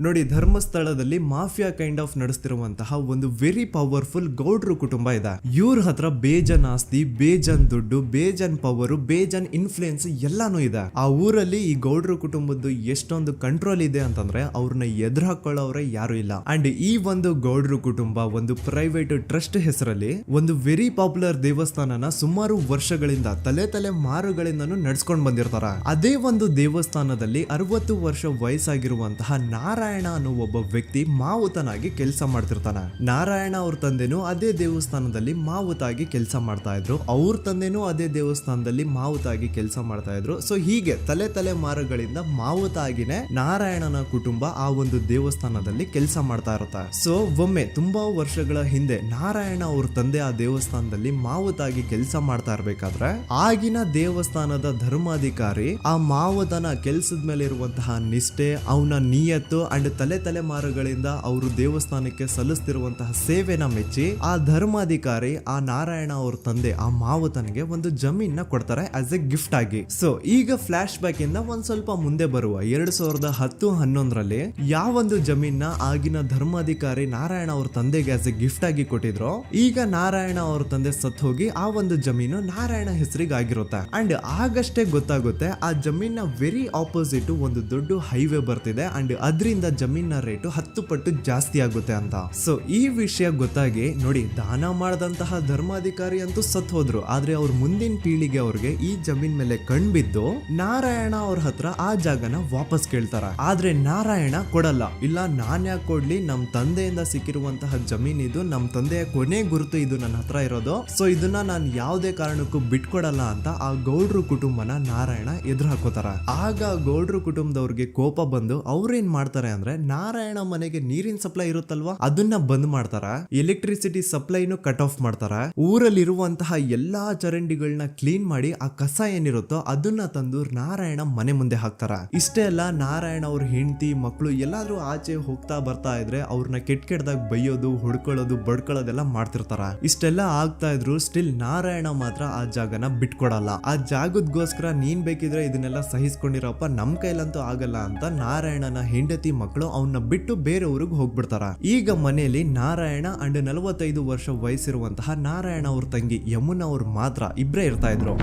ನೋಡಿ, ಧರ್ಮಸ್ಥಳದಲ್ಲಿ ಮಾಫಿಯಾ ಕೈಂಡ್ ಆಫ್ ನಡೆಸ್ತಿರುವಂತಹ ಒಂದು ವೆರಿ ಪವರ್ಫುಲ್ ಗೌಡ್ರು ಕುಟುಂಬ ಇದೆ. ಇವ್ರ ಹತ್ರ ಬೇಜನ್ ಆಸ್ತಿ, ಬೇಜನ್ ದುಡ್ಡು, ಬೇಜನ್ ಪವರ್, ಬೇಜನ್ ಇನ್ಫ್ಲೂಯೆನ್ಸ್ ಎಲ್ಲಾನು ಇದೆ. ಆ ಊರಲ್ಲಿ ಈ ಗೌಡ್ರು ಕುಟುಂಬದ್ದು ಎಷ್ಟೊಂದು ಕಂಟ್ರೋಲ್ ಇದೆ ಅಂತಂದ್ರೆ ಅವ್ರನ್ನ ಎದುರು ಹಾಕೊಳ್ಳೋರೆ ಯಾರು ಇಲ್ಲ. ಅಂಡ್ ಈ ಒಂದು ಗೌಡ್ರು ಕುಟುಂಬ ಒಂದು ಪ್ರೈವೇಟ್ ಟ್ರಸ್ಟ್ ಹೆಸರಲ್ಲಿ ಒಂದು ವೆರಿ ಪಾಪ್ಯುಲರ್ ದೇವಸ್ಥಾನನ ಸುಮಾರು ವರ್ಷಗಳಿಂದ ತಲೆ ಮಾರುಗಳಿಂದನೂ ನಡ್ಸ್ಕೊಂಡ್ ಬಂದಿರ್ತಾರ. ಅದೇ ಒಂದು ದೇವಸ್ಥಾನದಲ್ಲಿ 60 ವರ್ಷ ವಯಸ್ಸಾಗಿರುವಂತಹ ನಾರಾಯಣ ಅನ್ನೋ ಒಬ್ಬ ವ್ಯಕ್ತಿ ಮಾವುತನಾಗಿ ಕೆಲಸ ಮಾಡ್ತಿರ್ತಾನೆ. ನಾರಾಯಣ ಅವ್ರ ತಂದೆನೂ ಅದೇ ದೇವಸ್ಥಾನದಲ್ಲಿ ಮಾವುತಾಗಿ ಕೆಲಸ ಮಾಡ್ತಾ ಇದ್ರು, ಅವ್ರ ತಂದೆನೂ ಅದೇ ದೇವಸ್ಥಾನದಲ್ಲಿ ಮಾವುತಾಗಿ ಕೆಲಸ ಮಾಡ್ತಾ ಇದ್ರು. ಸೊ ಹೀಗೆ ತಲೆ ಮಾರುಗಳಿಂದ ಮಾವುತಾಗಿನೇ ನಾರಾಯಣನ ಕುಟುಂಬ ಆ ಒಂದು ದೇವಸ್ಥಾನದಲ್ಲಿ ಕೆಲಸ ಮಾಡ್ತಾ ಇರುತ್ತೆ. ಸೊ ಒಮ್ಮೆ ತುಂಬಾ ವರ್ಷಗಳ ಹಿಂದೆ ನಾರಾಯಣ ಅವ್ರ ತಂದೆ ಆ ದೇವಸ್ಥಾನದಲ್ಲಿ ಮಾವುತಾಗಿ ಕೆಲಸ ಮಾಡ್ತಾ ಇರ್ಬೇಕಾದ್ರೆ ಆಗಿನ ದೇವಸ್ಥಾನದ ಧರ್ಮಾಧಿಕಾರಿ ಆ ಮಾವುತನ ಕೆಲ್ಸದ ಮೇಲೆ ಇರುವಂತಹ ನಿಷ್ಠೆ, ಅವನ ನಿಯತ್ತು ಅಂಡ್ ತಲೆಮಾರುಗಳಿಂದ ಅವರು ದೇವಸ್ಥಾನಕ್ಕೆ ಸಲ್ಲಿಸ್ತಿರುವಂತಹ ಸೇವೆನ ಮೆಚ್ಚಿ ಆ ಧರ್ಮಾಧಿಕಾರಿ ಆ ನಾರಾಯಣ ಅವ್ರ ತಂದೆ ಆ ಮಾವುತನಿಗೆ ಒಂದು ಜಮೀನ್ ಕೊಡ್ತಾರೆ ಆಸ್ ಎ ಗಿಫ್ಟ್ ಆಗಿ. ಸೊ ಈಗ ಫ್ಲಾಶ್ ಬ್ಯಾಕ್ ಇಂದ ಒಂದ್ ಸ್ವಲ್ಪ ಮುಂದೆ ಬರುವ 2010-11ರಲ್ಲಿ ಯಾವೊಂದು ಜಮೀನ ಆಗಿನ ಧರ್ಮಾಧಿಕಾರಿ ನಾರಾಯಣ ಅವ್ರ ತಂದೆಗೆ ಆಸ್ ಎ ಗಿಫ್ಟ್ ಆಗಿ ಕೊಟ್ಟಿದ್ರು, ಈಗ ನಾರಾಯಣ ಅವ್ರ ತಂದೆ ಸತ್ ಹೋಗಿ ಆ ಒಂದು ಜಮೀನು ನಾರಾಯಣ ಹೆಸರಿಗೆ ಆಗಿರುತ್ತೆ. ಅಂಡ್ ಆಗಷ್ಟೇ ಗೊತ್ತಾಗುತ್ತೆ ಆ ಜಮೀನ ವೆರಿ ಆಪೋಸಿಟ್ ಒಂದು ದೊಡ್ಡ ಹೈವೇ ಬರ್ತಿದೆ ಅಂಡ್ ಅದರಿಂದ ಜಮೀನ ರೇಟು 10 ಪಟ್ಟು ಜಾಸ್ತಿ ಆಗುತ್ತೆ ಅಂತ. ಸೊ ಈ ವಿಷಯ ಗೊತ್ತಾಗಿ ನೋಡಿ ದಾನ ಮಾಡದಂತಹ ಧರ್ಮಾಧಿಕಾರಿ ಅಂತೂ ಸತ್ ಹೋದ್ರು, ಆದ್ರೆ ಅವ್ರ ಮುಂದಿನ ಪೀಳಿಗೆ ಅವ್ರಿಗೆ ಈ ಜಮೀನ್ ಮೇಲೆ ಕಣ್ಬಿದ್ದು ನಾರಾಯಣ ಅವ್ರ ಹತ್ರ ಆ ಜಾಗನ ವಾಪಸ್ ಕೇಳ್ತಾರ. ಆದ್ರೆ ನಾರಾಯಣ ಕೊಡಲ್ಲ. ಇಲ್ಲ ನಾನ್ ಯಾಕೆ ಕೊಡ್ಲಿ, ನಮ್ ತಂದೆಯಿಂದ ಸಿಕ್ಕಿರುವಂತಹ ಜಮೀನ್ ಇದು, ನಮ್ ತಂದೆಯ ಕೊನೆ ಗುರುತು ಇದು ನನ್ನ ಹತ್ರ ಇರೋದು, ಸೊ ಇದನ್ನ ನಾನು ಯಾವುದೇ ಕಾರಣಕ್ಕೂ ಬಿಟ್ಕೊಡಲ್ಲ ಅಂತ ಆ ಗೌಡ್ರು ಕುಟುಂಬನ ನಾರಾಯಣ ಎದುರು ಹಾಕೋತಾರ. ಆಗ ಗೌಡ್ರು ಕುಟುಂಬದವ್ರಿಗೆ ಕೋಪ ಬಂದು ಅವ್ರೇನ್ ಮಾಡ್ತಾರೆ ಅಂದ್ರೆ ನಾರಾಯಣ ಮನೆಗೆ ನೀರಿನ ಸಪ್ಲೈ ಇರುತ್ತಲ್ವಾ ಅದನ್ನ ಬಂದ್ ಮಾಡ್ತಾರ, ಎಲೆಕ್ಟ್ರಿಸಿಟಿ ಸಪ್ಲೈನು ಕಟ್ ಆಫ್ ಮಾಡ್ತಾರ, ಊರಲ್ಲಿರುವಂತಹ ಎಲ್ಲಾ ಚರಂಡಿಗಳನ್ನ ಕ್ಲೀನ್ ಮಾಡಿ ಆ ಕಸ ಏನಿರುತ್ತೋ ಅದನ್ನ ತಂದು ನಾರಾಯಣ ಮನೆ ಮುಂದೆ ಹಾಕ್ತಾರ. ಇಷ್ಟೇ ಅಲ್ಲ, ನಾರಾಯಣ ಅವ್ರ ಹೆಂಡತಿ ಮಕ್ಕಳು ಎಲ್ಲಾದ್ರೂ ಆಚೆ ಹೋಗ್ತಾ ಬರ್ತಾ ಇದ್ರೆ ಅವ್ರನ್ನ ಕೆಟ್ಟದಾಗ ಬೈಯೋದು, ಹೊಡ್ಕೊಳ್ಳೋದು, ಬಡ್ಕೊಳ್ಳೋದೆಲ್ಲ ಮಾಡ್ತಿರ್ತಾರ. ಇಷ್ಟೆಲ್ಲ ಆಗ್ತಾ ಇದ್ರು ಸ್ಟಿಲ್ ನಾರಾಯಣ ಮಾತ್ರ ಆ ಜಾಗನ ಬಿಟ್ಕೊಡಲ್ಲ. ಆ ಜಾಗದ್ಗೋಸ್ಕರ ನೀನ್ ಬೇಕಿದ್ರೆ ಇದನ್ನೆಲ್ಲ ಸಹಿಸ್ಕೊಂಡಿರಪ್ಪ, ನಮ್ ಕೈಲಂತೂ ಆಗಲ್ಲ ಅಂತ ನಾರಾಯಣನ ಹೆಂಡತಿ ಮಕ್ಕಳು ಅವನ್ನ ಬಿಟ್ಟು ಬೇರೆ ಊರಿಗೆ ಹೋಗ್ಬಿಡ್ತಾರ. ಈಗ ಮನೆಯಲ್ಲಿ ನಾರಾಯಣ ಅಂಡ್ 45 ವರ್ಷ ವಯಸ್ಸಿರುವಂತಹ ನಾರಾಯಣ ಅವ್ರ ತಂಗಿ ಯಮುನಾ ಅವ್ರು ಮಾತ್ರ ಇಬ್ರೇ ಇರ್ತಾ ಇದ್ರು.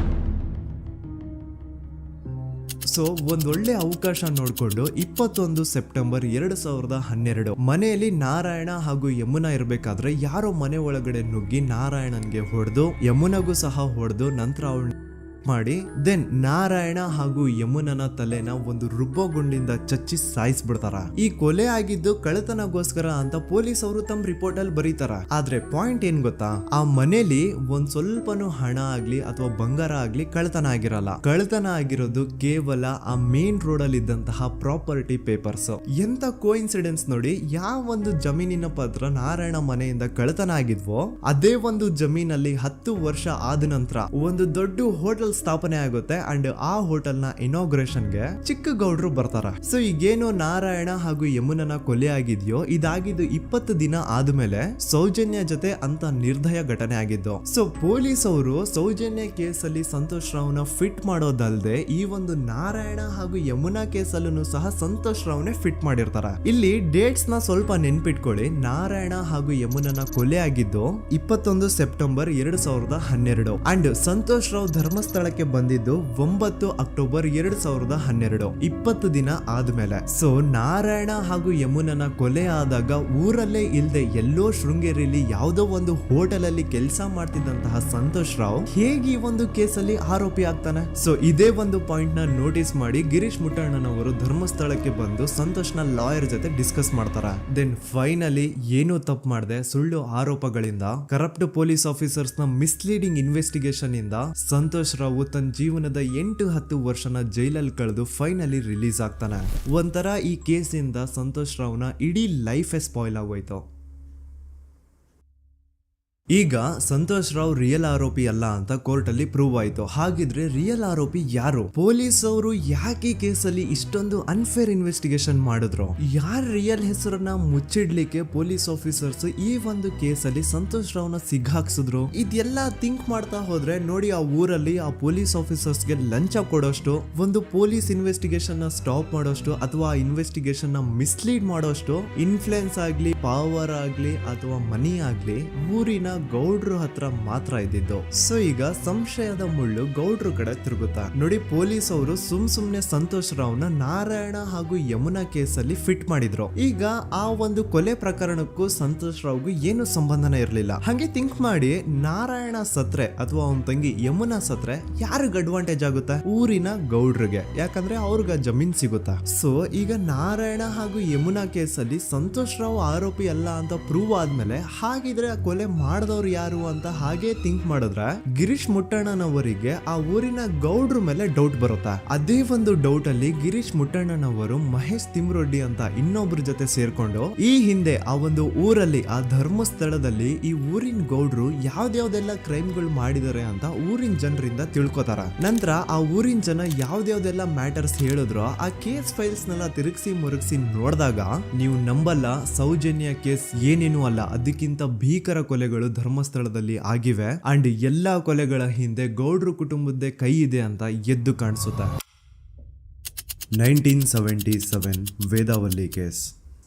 ಸೊ ಒಂದೊಳ್ಳೆ ಅವಕಾಶ ನೋಡ್ಕೊಂಡು 21 ಸೆಪ್ಟೆಂಬರ್ 2012 ಮನೆಯಲ್ಲಿ ನಾರಾಯಣ ಹಾಗೂ ಯಮುನಾ ಇರ್ಬೇಕಾದ್ರೆ ಯಾರೋ ಮನೆ ಒಳಗಡೆ ನುಗ್ಗಿ ನಾರಾಯಣನ್ಗೆ ಹೊಡೆದು ಯಮುನಾಗೂ ಸಹ ಹೊಡೆದು ನಂತರ ಅವಳು ಮಾಡಿ ದೆನ್ ನಾರಾಯಣ ಹಾಗೂ ಯಮುನನ ತಲೆನ ಒಂದು ರುಬ್ಬೋ ಗುಂಡಿಂದ ಚಚ್ಚಿ ಸಾಯಿಸ್ಬಿಡ್ತಾರ. ಈ ಕೊಲೆ ಆಗಿದ್ದು ಕಳ್ಳತನಗೋಸ್ಕರ ಅಂತ ಪೊಲೀಸ್ ಅವರು ತಮ್ಮ ರಿಪೋರ್ಟ್ ಅಲ್ಲಿ ಬರೀತಾರ. ಆದ್ರೆ ಪಾಯಿಂಟ್ ಏನ್ ಗೊತ್ತಾ, ಆ ಮನೇಲಿ ಒಂದ್ ಸ್ವಲ್ಪನೂ ಹಣ ಆಗ್ಲಿ ಅಥವಾ ಬಂಗಾರ ಆಗ್ಲಿ ಕಳ್ಳತನ ಆಗಿರಲ್ಲ. ಕಳ್ಳತನ ಆಗಿರೋದು ಕೇವಲ ಆ ಮೇನ್ ರೋಡ್ ಅಲ್ಲಿ ಇದ್ದಂತಹ ಪ್ರಾಪರ್ಟಿ ಪೇಪರ್ಸ್. ಎಂತ ಕೋಇನ್ಸಿಡೆನ್ಸ್ ನೋಡಿ, ಯಾವ ಒಂದು ಜಮೀನಿನ ಪತ್ರ ನಾರಾಯಣ ಮನೆಯಿಂದ ಕಳ್ಳತನ ಆಗಿದ್ವೋ ಅದೇ ಒಂದು ಜಮೀನಲ್ಲಿ 10 ವರ್ಷ ಆದ ನಂತರ ಒಂದು ದೊಡ್ಡ ಹೋಟೆಲ್ ಸ್ಥಾಪನೆ ಆಗುತ್ತೆ ಅಂಡ್ ಆ ಹೋಟೆಲ್ ನ ಇನಾಗ್ರೇಷನ್ ಗೆ ಚಿಕ್ಕ ಗೌಡ್ರು ಬರ್ತಾರ. ಸೊ ಈಗೇನು ನಾರಾಯಣ ಹಾಗೂ ಯಮುನನ ಕೊಲೆ ಆಗಿದ್ಯೋ ಇದಾಗಿದ್ದು 20 ದಿನ ಆದ್ಮೇಲೆ ಸೌಜನ್ಯ ಜೊತೆ ಅಂತ ನಿರ್ದಯ ಘಟನೆ ಆಗಿದ್ದು. ಸೊ ಪೊಲೀಸ್ ಅವರು ಸೌಜನ್ಯ ಕೇಸಲ್ಲಿ ಸಂತೋಷ್ ರಾವ್ನ ಫಿಟ್ ಮಾಡೋದಲ್ದೆ ಈ ಒಂದು ನಾರಾಯಣ ಹಾಗೂ ಯಮುನಾ ಕೇಸಲ್ಲೂ ಸಹ ಸಂತೋಷ್ ರಾವ್ನೆ ಫಿಟ್ ಮಾಡಿರ್ತಾರ. ಇಲ್ಲಿ ಡೇಟ್ಸ್ ನ ಸ್ವಲ್ಪ ನೆನ್ಪಿಟ್ಕೊಳ್ಳಿ. ನಾರಾಯಣ ಹಾಗೂ ಯಮುನನ ಕೊಲೆ ಆಗಿದ್ದು 21 ಸೆಪ್ಟೆಂಬರ್ 2012 ಅಂಡ್ ಸಂತೋಷ್ ರಾವ್ ಧರ್ಮಸ್ಥಳ ಬಂದಿದ್ದು 9 ಅಕ್ಟೋಬರ್ 2012, 20 ದಿನ ಆದ್ಮೇಲೆ. ಸೊ ನಾರಾಯಣ ಹಾಗೂ ಯಮುನನ ಕೊಲೆ ಆದಾಗ ಊರಲ್ಲೇ ಇಲ್ದೆ ಎಲ್ಲೋ ಶೃಂಗೇರಿಯಲ್ಲಿ ಯಾವುದೋ ಒಂದು ಹೋಟೆಲ್ ಅಲ್ಲಿ ಕೆಲಸ ಮಾಡ್ತಿದ್ದಂತಹ ಸಂತೋಷ್ ರಾವ್ ಹೇಗೆ ಈ ಒಂದು ಕೇಸಲ್ಲಿ ಆರೋಪಿ ಆಗ್ತಾನೆ? ಸೊ ಇದೇ ಒಂದು ಪಾಯಿಂಟ್ ನ ನೋಟಿಸ್ ಮಾಡಿ ಗಿರೀಶ್ ಮುಟ್ಟಣ್ಣನವರು ಧರ್ಮಸ್ಥಳಕ್ಕೆ ಬಂದು ಸಂತೋಷ್ ನ ಲಾಯರ್ ಜೊತೆ ಡಿಸ್ಕಸ್ ಮಾಡ್ತಾರ. ದೆನ್ ಫೈನಲಿ ಏನೂ ತಪ್ಪು ಮಾಡದೆ ಸುಳ್ಳು ಆರೋಪಗಳಿಂದ ಕರಪ್ಟ್ ಪೊಲೀಸ್ ಆಫೀಸರ್ಸ್ ನ ಮಿಸ್ಲೀಡಿಂಗ್ ಇನ್ವೆಸ್ಟಿಗೇಷನ್ ಇಂದ ಸಂತೋಷ್ ರಾವ್ ತನ್ನ ಜೀವನದ 8-10 ವರ್ಷನ ಜೈಲಲ್ಲಿ ಕಳೆದು ಫೈನಲಿ ರಿಲೀಸ್ ಆಗ್ತಾನೆ. ಒಂಥರ ಈ ಕೇಸಿಂದ ಸಂತೋಷ್ ರಾವ್ನ ಇಡೀ ಲೈಫ್ ಸ್ಪಾಯ್ಲ್ ಆಗೋಯ್ತು. ಈಗ ಸಂತೋಷ್ ರಾವ್ ರಿಯಲ್ ಆರೋಪಿ ಅಲ್ಲ ಅಂತ ಕೋರ್ಟ್ ಅಲ್ಲಿ ಪ್ರೂವ್ ಆಯ್ತು. ಹಾಗಿದ್ರೆ ರಿಯಲ್ ಆರೋಪಿ ಯಾರು? ಪೊಲೀಸ್ ಅವರು ಯಾಕೆ ಕೇಸಲ್ಲಿ ಇಷ್ಟೊಂದು ಅನ್ಫೇರ್ ಇನ್ವೆಸ್ಟಿಗೇಷನ್ ಮಾಡಿದ್ರು? ಯಾರ ರಿಯಲ್ ಹೆಸರನ್ನ ಮುಚ್ಚಿಡ್ಲಿಕ್ಕೆ ಪೊಲೀಸ್ ಆಫೀಸರ್ಸ್ ಈ ಒಂದು ಕೇಸಲ್ಲಿ ಸಂತೋಷ್ ರಾವ್ನ ಸಿಗ್ಹಾಕ್ಸಿದ್ರು? ಇದೆಲ್ಲ ಥಿಂಕ್ ಮಾಡ್ತಾ ಹೋದ್ರೆ ನೋಡಿ ಆ ಊರಲ್ಲಿ ಆ ಪೊಲೀಸ್ ಆಫೀಸರ್ಸ್ಗೆ ಲಂಚ ಕೊಡೋಷ್ಟು, ಒಂದು ಪೊಲೀಸ್ ಇನ್ವೆಸ್ಟಿಗೇಷನ್ ನ ಸ್ಟಾಪ್ ಮಾಡೋಷ್ಟು ಅಥವಾ ಇನ್ವೆಸ್ಟಿಗೇಷನ್ ನ ಮಿಸ್ಲೀಡ್ ಮಾಡೋಷ್ಟು ಇನ್ಫ್ಲುಯೆನ್ಸ್ ಆಗ್ಲಿ, ಪವರ್ ಆಗ್ಲಿ ಅಥವಾ ಮನಿ ಆಗ್ಲಿ ಊರಿನ ಗೌಡ್ರು ಹತ್ರ ಮಾತ್ರ ಇದ್ದಿದ್ದು. ಸೊ ಈಗ ಸಂಶಯದ ಮುಳ್ಳು ಗೌಡ್ರು ಕಡೆ ತಿರುಗುತ್ತಾ ನೋಡಿ. ಪೊಲೀಸ್ ಅವರು ಸುಮ್ನೆ ಸಂತೋಷ್ ರಾವ್ನ ನಾರಾಯಣ ಹಾಗೂ ಯಮುನಾ ಕೇಸಲ್ಲಿ ಫಿಟ್ ಮಾಡಿದ್ರು. ಈಗ ಆ ಒಂದು ಕೊಲೆ ಪ್ರಕರಣಕ್ಕೂ ಸಂತೋಷ್ ರಾವ್ಗೂ ಏನು ಸಂಬಂಧನೇ ಇರಲಿಲ್ಲ. ಹಂಗೆ ಥಿಂಕ್ ಮಾಡಿ ನಾರಾಯಣ ಸತ್ರೆ ಅಥವಾ ಅವನ ತಂಗಿ ಯಮುನಾ ಸತ್ರೆ ಯಾರಿಗ ಅಡ್ವಾಂಟೇಜ್ ಆಗುತ್ತೆ? ಊರಿನ ಗೌಡ್ರಿಗೆ, ಯಾಕಂದ್ರೆ ಅವ್ರಿಗೆ ಜಮೀನ್ ಸಿಗುತ್ತಾ. ಸೊ ಈಗ ನಾರಾಯಣ ಹಾಗೂ ಯಮುನಾ ಕೇಸಲ್ಲಿ ಸಂತೋಷ್ ರಾವ್ ಆರೋಪಿ ಅಲ್ಲ ಅಂತ ಪ್ರೂವ್ ಆದ್ಮೇಲೆ ಹಾಗಿದ್ರೆ ಆ ಕೊಲೆ ಮಾಡ್ದವ್ರು ಯಾರು ಅಂತ ಹಾಗೆ ಥಿಂಕ್ ಮಾಡಿದ್ರೆ ಗಿರೀಶ್ ಮುಟ್ಟಣ್ಣನವರಿಗೆ ಆ ಊರಿನ ಗೌಡ್ರ ಮೇಲೆ ಡೌಟ್ ಬರುತ್ತೆ. ಅದೇ ಒಂದು ಡೌಟ್ ಅಲ್ಲಿ ಗಿರೀಶ್ ಮುಟ್ಟಣ್ಣನವರು ಮಹೇಶ್ ತಿಮ್ರೊಡ್ಡಿ ಅಂತ ಇನ್ನೊಬ್ರ ಜೊತೆ ಸೇರ್ಕೊಂಡು ಈ ಹಿಂದೆ ಆ ಒಂದು ಊರಲ್ಲಿ ಆ ಧರ್ಮಸ್ಥಳದಲ್ಲಿ ಈ ಊರಿನ ಗೌಡ್ರು ಯಾವ್ದ್ಯಾವ್ದೆಲ್ಲ ಕ್ರೈಮ್ಗಳು ಮಾಡಿದಾರೆ ಅಂತ ಊರಿನ ಜನರಿಂದ ತಿಳ್ಕೊತಾರ. ನಂತರ ಆ ಊರಿನ ಜನ ಯಾವ್ದ್ಯಾವ್ದೆಲ್ಲ ಮ್ಯಾಟರ್ಸ್ ಹೇಳಿದ್ರು ಆ ಕೇಸ್ ಫೈಲ್ಸ್ ನೆಲ್ಲ ತಿರುಗಿಸಿ ಮುರುಗಿಸಿ ನೋಡಿದಾಗ ನೀವು ನಂಬಲ್ಲ, ಸೌಜನ್ಯ ಕೇಸ್ ಏನೇನು ಅಲ್ಲ, ಅದಕ್ಕಿಂತ ಭೀಕರ ಕೊಲೆಗಳು ಧರ್ಮಸ್ಥಳದಲ್ಲಿ ಆಗಿವೆ ಅಂಡ್ ಎಲ್ಲಾ ಕೊಲೆಗಳ ಹಿಂದೆ ಗೌಡ್ರು ಕುಟುಂಬದ್ದೇ ಕೈ ಇದೆ ಅಂತ ಎದ್ದು ಕಾಣಿಸುತ್ತೆ. 1977 ವೇದಾವಲ್ಲಿ ಕೇಸ್.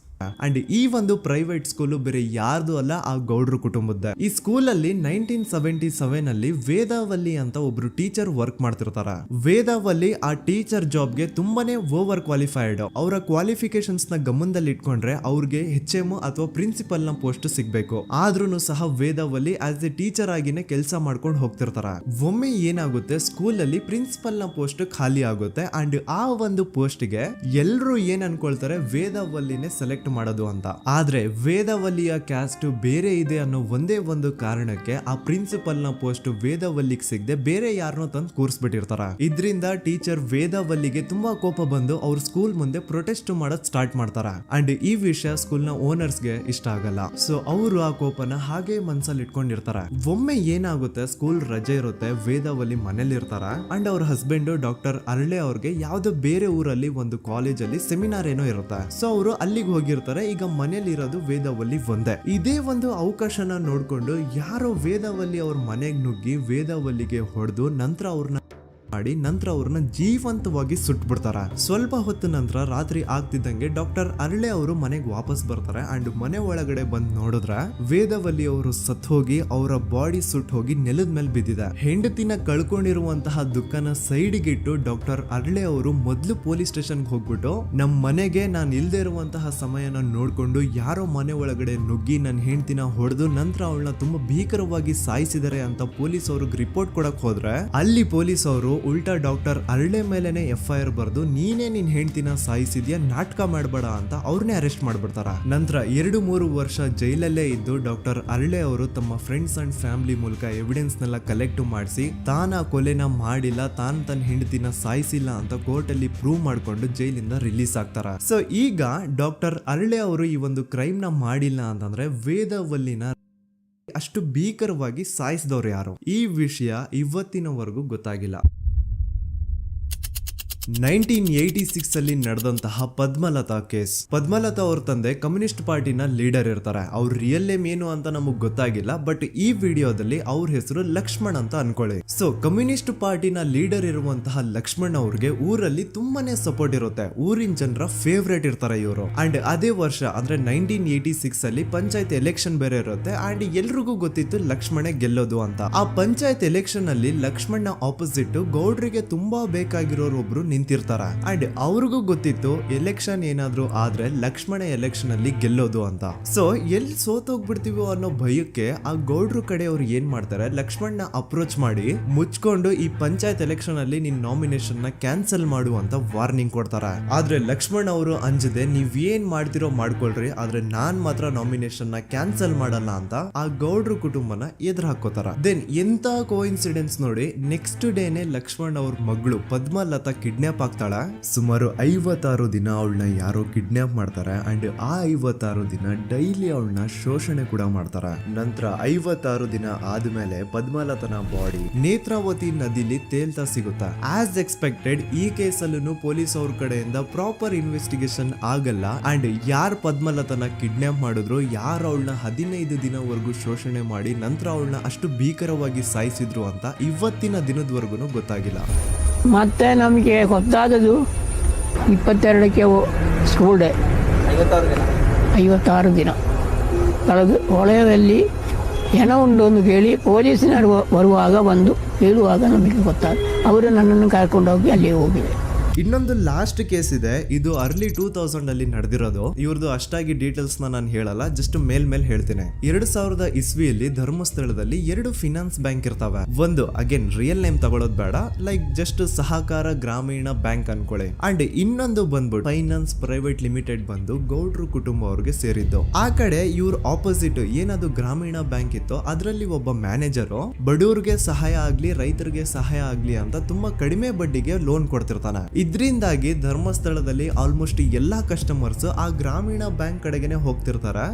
ಅಂಡ್ ಈ ಒಂದು ಪ್ರೈವೇಟ್ ಸ್ಕೂಲು ಬೇರೆ ಯಾರ್ದು ಅಲ್ಲ, ಆ ಗೌಡ್ರು ಕುಟುಂಬದ್ದೇ. ಈ ಸ್ಕೂಲಲ್ಲಿ 1977 ಅಲ್ಲಿ ವೇದಾವಲ್ಲಿ ಅಂತ ಒಬ್ರು ಟೀಚರ್ ವರ್ಕ್ ಮಾಡ್ತಿರ್ತಾರ. ವೇದಾವಲ್ಲಿ ಆ ಟೀಚರ್ ಜಾಬ್ಗೆ ತುಂಬಾನೇ ಓವರ್ ಕ್ವಾಲಿಫೈಡ್. ಅವರ ಕ್ವಾಲಿಫಿಕೇಶನ್ಸ್ ನ ಗಮನದಲ್ಲಿ ಇಟ್ಕೊಂಡ್ರೆ ಅವ್ರಿಗೆ HM ಅಥವಾ ಪ್ರಿನ್ಸಿಪಲ್ ನ ಪೋಸ್ಟ್ ಸಿಗ್ಬೇಕು. ಆದ್ರೂ ಸಹ ವೇದಾವಲ್ಲಿ ಆಸ್ ಎ ಟೀಚರ್ ಆಗಿನೇ ಕೆಲಸ ಮಾಡ್ಕೊಂಡು ಹೋಗ್ತಿರ್ತಾರ. ಒಮ್ಮೆ ಏನಾಗುತ್ತೆ, ಸ್ಕೂಲ್ ಅಲ್ಲಿ ಪ್ರಿನ್ಸಿಪಲ್ ನ ಪೋಸ್ಟ್ ಖಾಲಿ ಆಗುತ್ತೆ ಅಂಡ್ ಆ ಒಂದು ಪೋಸ್ಟ್ ಗೆ ಎಲ್ರು ಏನ್ ಅನ್ಕೊಳ್ತಾರೆ, ವೇದಾವಲ್ಲಿನೇ ಸೆಲೆಕ್ಟ್ ಮಾಡೋದು ಅಂತ. ಆದ್ರೆ ವೇದಾವಲ್ಲಿಯ ಕ್ಯಾಸ್ಟ್ ಬೇರೆ ಇದೆ ಅನ್ನೋ ಒಂದೇ ಒಂದು ಕಾರಣಕ್ಕೆ ಆ ಪ್ರಿನ್ಸಿಪಲ್ ನ ಪೋಸ್ಟ್ ವೇದಾವಲ್ಲಿಗೆ ಸಿಗದೆ ಬೇರೆ ಯಾರನ್ನೋ ತಂದು ಕೂರಿಸ್ಬಿಟ್ಟಿರ್ತಾರ. ಇದರಿಂದ ಟೀಚರ್ ವೇದಾವಲ್ಲಿಗೆ ತುಂಬಾ ಕೋಪ ಬಂದು ಅವ್ರ ಸ್ಕೂಲ್ ಮುಂದೆ ಪ್ರೊಟೆಸ್ಟ್ ಮಾಡೋದ್ ಸ್ಟಾರ್ಟ್ ಮಾಡ್ತಾರ. ಅಂಡ್ ಈ ವಿಷಯ ಸ್ಕೂಲ್ ನ ಓನರ್ಸ್ ಗೆ ಇಷ್ಟ ಆಗಲ್ಲ. ಸೊ ಅವರು ಆ ಕೋಪನ ಹಾಗೆ ಮನ್ಸಲ್ಲಿ ಇಟ್ಕೊಂಡಿರ್ತಾರ. ಒಮ್ಮೆ ಏನಾಗುತ್ತೆ, ಸ್ಕೂಲ್ ರಜೆ ಇರುತ್ತೆ, ವೇದಾವಲ್ಲಿ ಮನೇಲಿ ಇರ್ತಾರ ಅಂಡ್ ಅವ್ರ ಹಸ್ಬೆಂಡ್ ಡಾಕ್ಟರ್ ಅರಳೆ ಅವ್ರಿಗೆ ಯಾವ್ದೋ ಬೇರೆ ಊರಲ್ಲಿ ಒಂದು ಕಾಲೇಜ್ ಅಲ್ಲಿ ಸೆಮಿನಾರ್ ಏನೋ ಇರುತ್ತೆ. ಸೊ ಅವರು ಅಲ್ಲಿಗೆ ಹೋಗಿರ್ತಾರೆ. ಈಗ ಮನೇಲಿ ಇರೋದು ವೇದಾವಲ್ಲಿ ಒಂದೇ. ಇದೇ ಒಂದು ಅವಕಾಶನ ನೋಡ್ಕೊಂಡು ಯಾರೋ ವೇದಾವಲ್ಲಿ ಅವ್ರ ಮನೆಗೆ ನುಗ್ಗಿ ವೇದಾವಲ್ಲಿಗೆ ಹೊಡೆದು ನಂತರ ಅವ್ರನ್ನ ಜೀವಂತವಾಗಿ ಸುಟ್ಬಿಡ್ತಾರ. ಸ್ವಲ್ಪ ಹೊತ್ತು ನಂತರ ರಾತ್ರಿ ಆಗ್ತಿದ್ದಂಗೆ ಡಾಕ್ಟರ್ ಅರಳೆ ಅವರು ಮನೆಗೆ ವಾಪಸ್ ಬರ್ತಾರೆ ಅಂಡ್ ಮನೆ ಒಳಗಡೆ ಬಂದ್ ನೋಡಿದ್ರೆ ವೇದಾವಲ್ಲಿ ಅವರು ಸತ್ ಹೋಗಿ ಅವರ ಬಾಡಿ ಸುಟ್ ಹೋಗಿ ನೆಲದ ಮೇಲೆ ಬಿದ್ದಿದೆ. ಹೆಂಡತಿನ ಕಳ್ಕೊಂಡಿರುವಂತಹ ದುಃಖನ ಸೈಡ್ಗೆ ಇಟ್ಟು ಡಾಕ್ಟರ್ ಅರಳೆ ಅವರು ಮೊದ್ಲು ಪೊಲೀಸ್ ಸ್ಟೇಷನ್ಗೆ ಹೋಗ್ಬಿಟ್ಟು ನಮ್ ಮನೆಗೆ ನಾನು ಇಲ್ದೇ ಇರುವಂತಹ ಸಮಯನ ನೋಡ್ಕೊಂಡು ಯಾರೋ ಮನೆ ಒಳಗಡೆ ನುಗ್ಗಿ ನನ್ನ ಹೆಂಡತಿನ ಹೊಡೆದು ನಂತರ ಅವಳನ್ನ ತುಂಬಾ ಭೀಕರವಾಗಿ ಸಾಯಿಸಿದರೆ ಅಂತ ಪೊಲೀಸ್ ಅವ್ರಿಗೆ ರಿಪೋರ್ಟ್ ಕೊಡಕ್ ಹೋದ್ರೆ ಅಲ್ಲಿ ಪೊಲೀಸ್ ಅವರು ಉಲ್ಟಾ ಡಾಕ್ಟರ್ ಅರಳೆ ಮೇಲೆನೆ FIR ಬರ್ದು ನೀನೇ ನಿನ್ ಹೆಂಡತಿನ ಸಾಯಿಸಿದ್ಯಾ, ನಾಟಕ ಮಾಡಬೇಡ ಅಂತ ಅವ್ರನ್ನೇ ಅರೆಸ್ಟ್ ಮಾಡ್ಬಿಡ್ತಾರ. ನಂತರ 2-3 ವರ್ಷ ಜೈಲಲ್ಲೇ ಇದ್ದು ಡಾಕ್ಟರ್ ಅರಳೆ ಅವರು ತಮ್ಮ ಫ್ರೆಂಡ್ಸ್ ಅಂಡ್ ಫ್ಯಾಮಿಲಿ ಮೂಲಕ ಎವಿಡೆನ್ಸ್ ನೆಲ್ಲ ಕಲೆಕ್ಟ್ ಮಾಡಿಸಿ ತಾನ ಕೊಲೆನ ಮಾಡಿಲ್ಲ, ತಾನ್ ತನ್ನ ಹೆಂಡತಿನ ಸಾಯಿಸಿಲ್ಲ ಅಂತ ಕೋರ್ಟ್ ಅಲ್ಲಿ ಪ್ರೂವ್ ಮಾಡ್ಕೊಂಡು ಜೈಲಿಂದ ರಿಲೀಸ್ ಆಗ್ತಾರ. ಸೊ ಈಗ ಡಾಕ್ಟರ್ ಅರಳೆ ಅವರು ಈ ಒಂದು ಕ್ರೈಮ್ ನ ಮಾಡಿಲ್ಲ ಅಂತಂದ್ರೆ ವೇದಾವಲ್ಲಿನ ಅಷ್ಟು ಭೀಕರವಾಗಿ ಸಾಯಿಸಿದವ್ರು ಯಾರು, ಈ ವಿಷಯ ಇವತ್ತಿನವರೆಗೂ ಗೊತ್ತಾಗಿಲ್ಲ. 1986 ಅಲ್ಲಿ ನಡೆದಂತಹ ಪದ್ಮಲತಾ ಕೇಸ್. ಪದ್ಮಲತಾ ಅವ್ರ ತಂದೆ ಕಮ್ಯುನಿಸ್ಟ್ ಪಾರ್ಟಿನ ಲೀಡರ್ ಇರ್ತಾರೆ. ಅವ್ರ ರಿಯಲ್ ನೇಮ್ ಏನು ಅಂತ ನಮಗ್ ಗೊತ್ತಾಗಿಲ್ಲ, ಬಟ್ ಈ ವಿಡಿಯೋದಲ್ಲಿ ಅವ್ರ ಹೆಸರು ಲಕ್ಷ್ಮಣ್ ಅಂತ ಅನ್ಕೊಳ್ಳಿ. ಸೊ ಕಮ್ಯುನಿಸ್ಟ್ ಪಾರ್ಟಿನ ಲೀಡರ್ ಇರುವಂತಹ ಲಕ್ಷ್ಮಣ್ ಅವ್ರಿಗೆ ಊರಲ್ಲಿ ತುಂಬಾನೇ ಸಪೋರ್ಟ್ ಇರುತ್ತೆ, ಊರಿನ ಜನರ ಫೇವ್ರೇಟ್ ಇರ್ತಾರೆ ಇವರು. ಅಂಡ್ ಅದೇ ವರ್ಷ ಅಂದ್ರೆ 1986 ಅಲ್ಲಿ ಪಂಚಾಯತ್ ಎಲೆಕ್ಷನ್ ಬೇರೆ ಇರುತ್ತೆ ಅಂಡ್ ಎಲ್ರಿಗೂ ಗೊತ್ತಿತ್ತು ಲಕ್ಷ್ಮಣೆ ಗೆಲ್ಲೋದು ಅಂತ. ಆ ಪಂಚಾಯತ್ ಎಲೆಕ್ಷನ್ ಅಲ್ಲಿ ಲಕ್ಷ್ಮಣ್ಣ ಆಪೋಸಿಟ್ ಗೌಡ್ರಿಗೆ ತುಂಬಾ ಬೇಕಾಗಿರೋರು ಒಬ್ರು ನಿಂತಿರ್ತಾರ ಅಂಡ್ ಅವ್ರಿಗೂ ಗೊತ್ತಿತ್ತು ಎಲೆಕ್ಷನ್ ಏನಾದ್ರು ಆದ್ರೆ ಲಕ್ಷ್ಮಣ ಎಲೆಕ್ಷನ್ ಅಲ್ಲಿ ಗೆಲ್ಲೋದು ಅಂತ. ಸೊ ಎಲ್ಲಿ ಸೋತೋಗ್ಬಿಡ್ತೀವೋ ಅನ್ನೋ ಭಯಕ್ಕೆ ಆ ಗೌಡ್ರು ಕಡೆ ಅವ್ರು ಏನ್ ಮಾಡ್ತಾರೆ, ಲಕ್ಷ್ಮಣ್ಣ ಅಪ್ರೋಚ್ ಮಾಡಿ ಮುಚ್ಕೊಂಡು ಈ ಪಂಚಾಯತ್ ಎಲೆಕ್ಷನ್ ಅಲ್ಲಿ ನಿನ್ ನಾಮಿನೇಷನ್ ನ ಕ್ಯಾನ್ಸಲ್ ಮಾಡು ಅಂತ ವಾರ್ನಿಂಗ್ ಕೊಡ್ತಾರ. ಆದ್ರೆ ಲಕ್ಷ್ಮಣ್ ಅವರು ಅಂಜದೆ ನೀವ್ ಏನ್ ಮಾಡ್ತಿರೋ ಮಾಡ್ಕೊಳ್ರಿ, ಆದ್ರೆ ನಾನ್ ಮಾತ್ರ ನಾಮಿನೇಷನ್ ನ ಕ್ಯಾನ್ಸಲ್ ಮಾಡಲ್ಲ ಅಂತ ಆ ಗೌಡ್ರು ಕುಟುಂಬನ ಎದುರು ಹಾಕೋತಾರ. ದೆನ್ ಎಂತ ಕೋಇನ್ಸಿಡೆನ್ಸ್ ನೋಡಿ, ನೆಕ್ಸ್ಟ್ ಡೇನೆ ಲಕ್ಷ್ಮಣ್ ಅವ್ರ ಮಗಳು ಪದ್ಮಲತಾ ಕಿಡ್ನಾಪ್ ಆಗ್ತಾಳ. ಸುಮಾರು 56 ದಿನ ಅವಳನ್ನ ಯಾರೋ ಕಿಡ್ನಾಪ್ ಮಾಡ್ತಾರೆ ಅಂಡ್ ಆ 56 ದಿನ ಡೈಲಿ ಅವಳನ್ನ ಶೋಷಣೆ ಕೂಡ ಮಾಡ್ತಾರ. ನಂತರ 56 ದಿನ ಆದ್ಮೇಲೆ ಪದ್ಮಲತನ ಬಾಡಿ ನೇತ್ರಾವತಿ ನದಿಲಿ ತೇಲ್ತಾ ಸಿಗುತ್ತಾ. ಆಸ್ ಎಕ್ಸ್ಪೆಕ್ಟೆಡ್ ಈ ಕೇಸಲ್ಲೂ ಪೊಲೀಸ್ ಅವ್ರ ಕಡೆಯಿಂದ ಪ್ರಾಪರ್ ಇನ್ವೆಸ್ಟಿಗೇಷನ್ ಆಗಲ್ಲ ಅಂಡ್ ಯಾರ್ ಪದ್ಮಲತನ ಕಿಡ್ನಾಪ್ ಮಾಡಿದ್ರು, ಯಾರು ಅವಳನ್ನ 15 ದಿನವರೆಗೂ ಶೋಷಣೆ ಮಾಡಿ ನಂತರ ಅವಳನ್ನ ಅಷ್ಟು ಭೀಕರವಾಗಿ ಸಾಯಿಸಿದ್ರು ಅಂತ ಇವತ್ತಿನ ದಿನದವರೆಗೂ ಗೊತ್ತಾಗಿಲ್ಲ. ಮತ್ತೆ ನಮಗೆ ಗೊತ್ತಾದದು 22ಕ್ಕೆ ಸ್ಕೂಲ್ ಡೇ 56 ದಿನ ಕಳೆದು ಹೊಳೆಯಲ್ಲಿ ಹೆಣ ಉಂಡು ಅಂತ ಕೇಳಿ ಪೊಲೀಸಿನವರು ಬರುವಾಗ ಬಂದು ಹೇಳುವಾಗ ನಮಗೆ ಗೊತ್ತಾದ. ಅವರು ನನ್ನನ್ನು ಕರ್ಕೊಂಡೋಗಿ ಅಲ್ಲಿ ಹೋಗಿವೆ. ಇನ್ನೊಂದು ಲಾಸ್ಟ್ ಕೇಸ್ ಇದೆ, ಇದು ಅರ್ಲಿ 2000 ಅಲ್ಲಿ ನಡೆದಿರೋದು. ಇವ್ರದ್ದು ಅಷ್ಟಾಗಿ ಡೀಟೇಲ್ಸ್ ನಾನು ಹೇಳಲ್ಲ, ಜಸ್ಟ್ ಮೇಲ್ ಹೇಳ್ತೀನಿ. 2000 ಇಸ್ವಿಯಲ್ಲಿ ಧರ್ಮಸ್ಥಳದಲ್ಲಿ 2 ಫಿನಾನ್ಸ್ ಬ್ಯಾಂಕ್ ಇರ್ತಾವೆ. ಒಂದು ಅಗೇನ್ ರಿಯಲ್ ನೇಮ್ ತಗೊಳ್ಳೋದು ಬೇಡ, ಲೈಕ್ ಜಸ್ಟ್ ಸಹಕಾರ ಗ್ರಾಮೀಣ ಬ್ಯಾಂಕ್ ಅನ್ಕೊಳ್ಳಿ. ಅಂಡ್ ಇನ್ನೊಂದು ಬಂದ್ಬಿಟ್ಟು ಫೈನಾನ್ಸ್ ಪ್ರೈವೇಟ್ ಲಿಮಿಟೆಡ್ ಬಂದು ಗೌಡ್ರು ಕುಟುಂಬ ಅವ್ರಿಗೆ ಸೇರಿದ್ದು. ಆ ಕಡೆ ಇವ್ರ ಆಪೋಸಿಟ್ ಏನದು ಗ್ರಾಮೀಣ ಬ್ಯಾಂಕ್ ಇತ್ತು, ಅದರಲ್ಲಿ ಒಬ್ಬ ಮ್ಯಾನೇಜರು ಬಡವ್ರಿಗೆ ಸಹಾಯ ಆಗ್ಲಿ ರೈತರಿಗೆ ಸಹಾಯ ಆಗ್ಲಿ ಅಂತ ತುಂಬಾ ಕಡಿಮೆ ಬಡ್ಡಿಗೆ ಲೋನ್ ಕೊಡ್ತಿರ್ತಾನೆ. ಇದರಿಂದಾಗಿ ಧರ್ಮಸ್ಥಳದಲ್ಲಿ ಆಲ್ಮೋಸ್ಟ್ ಎಲ್ಲಾ ಕಸ್ಟಮರ್ಸ್ ಆ ಗ್ರಾಮೀಣ ಬ್ಯಾಂಕ್ ಕಡೆಗೆ ಹೋಗ್ತಿರ್ತಾರೆ,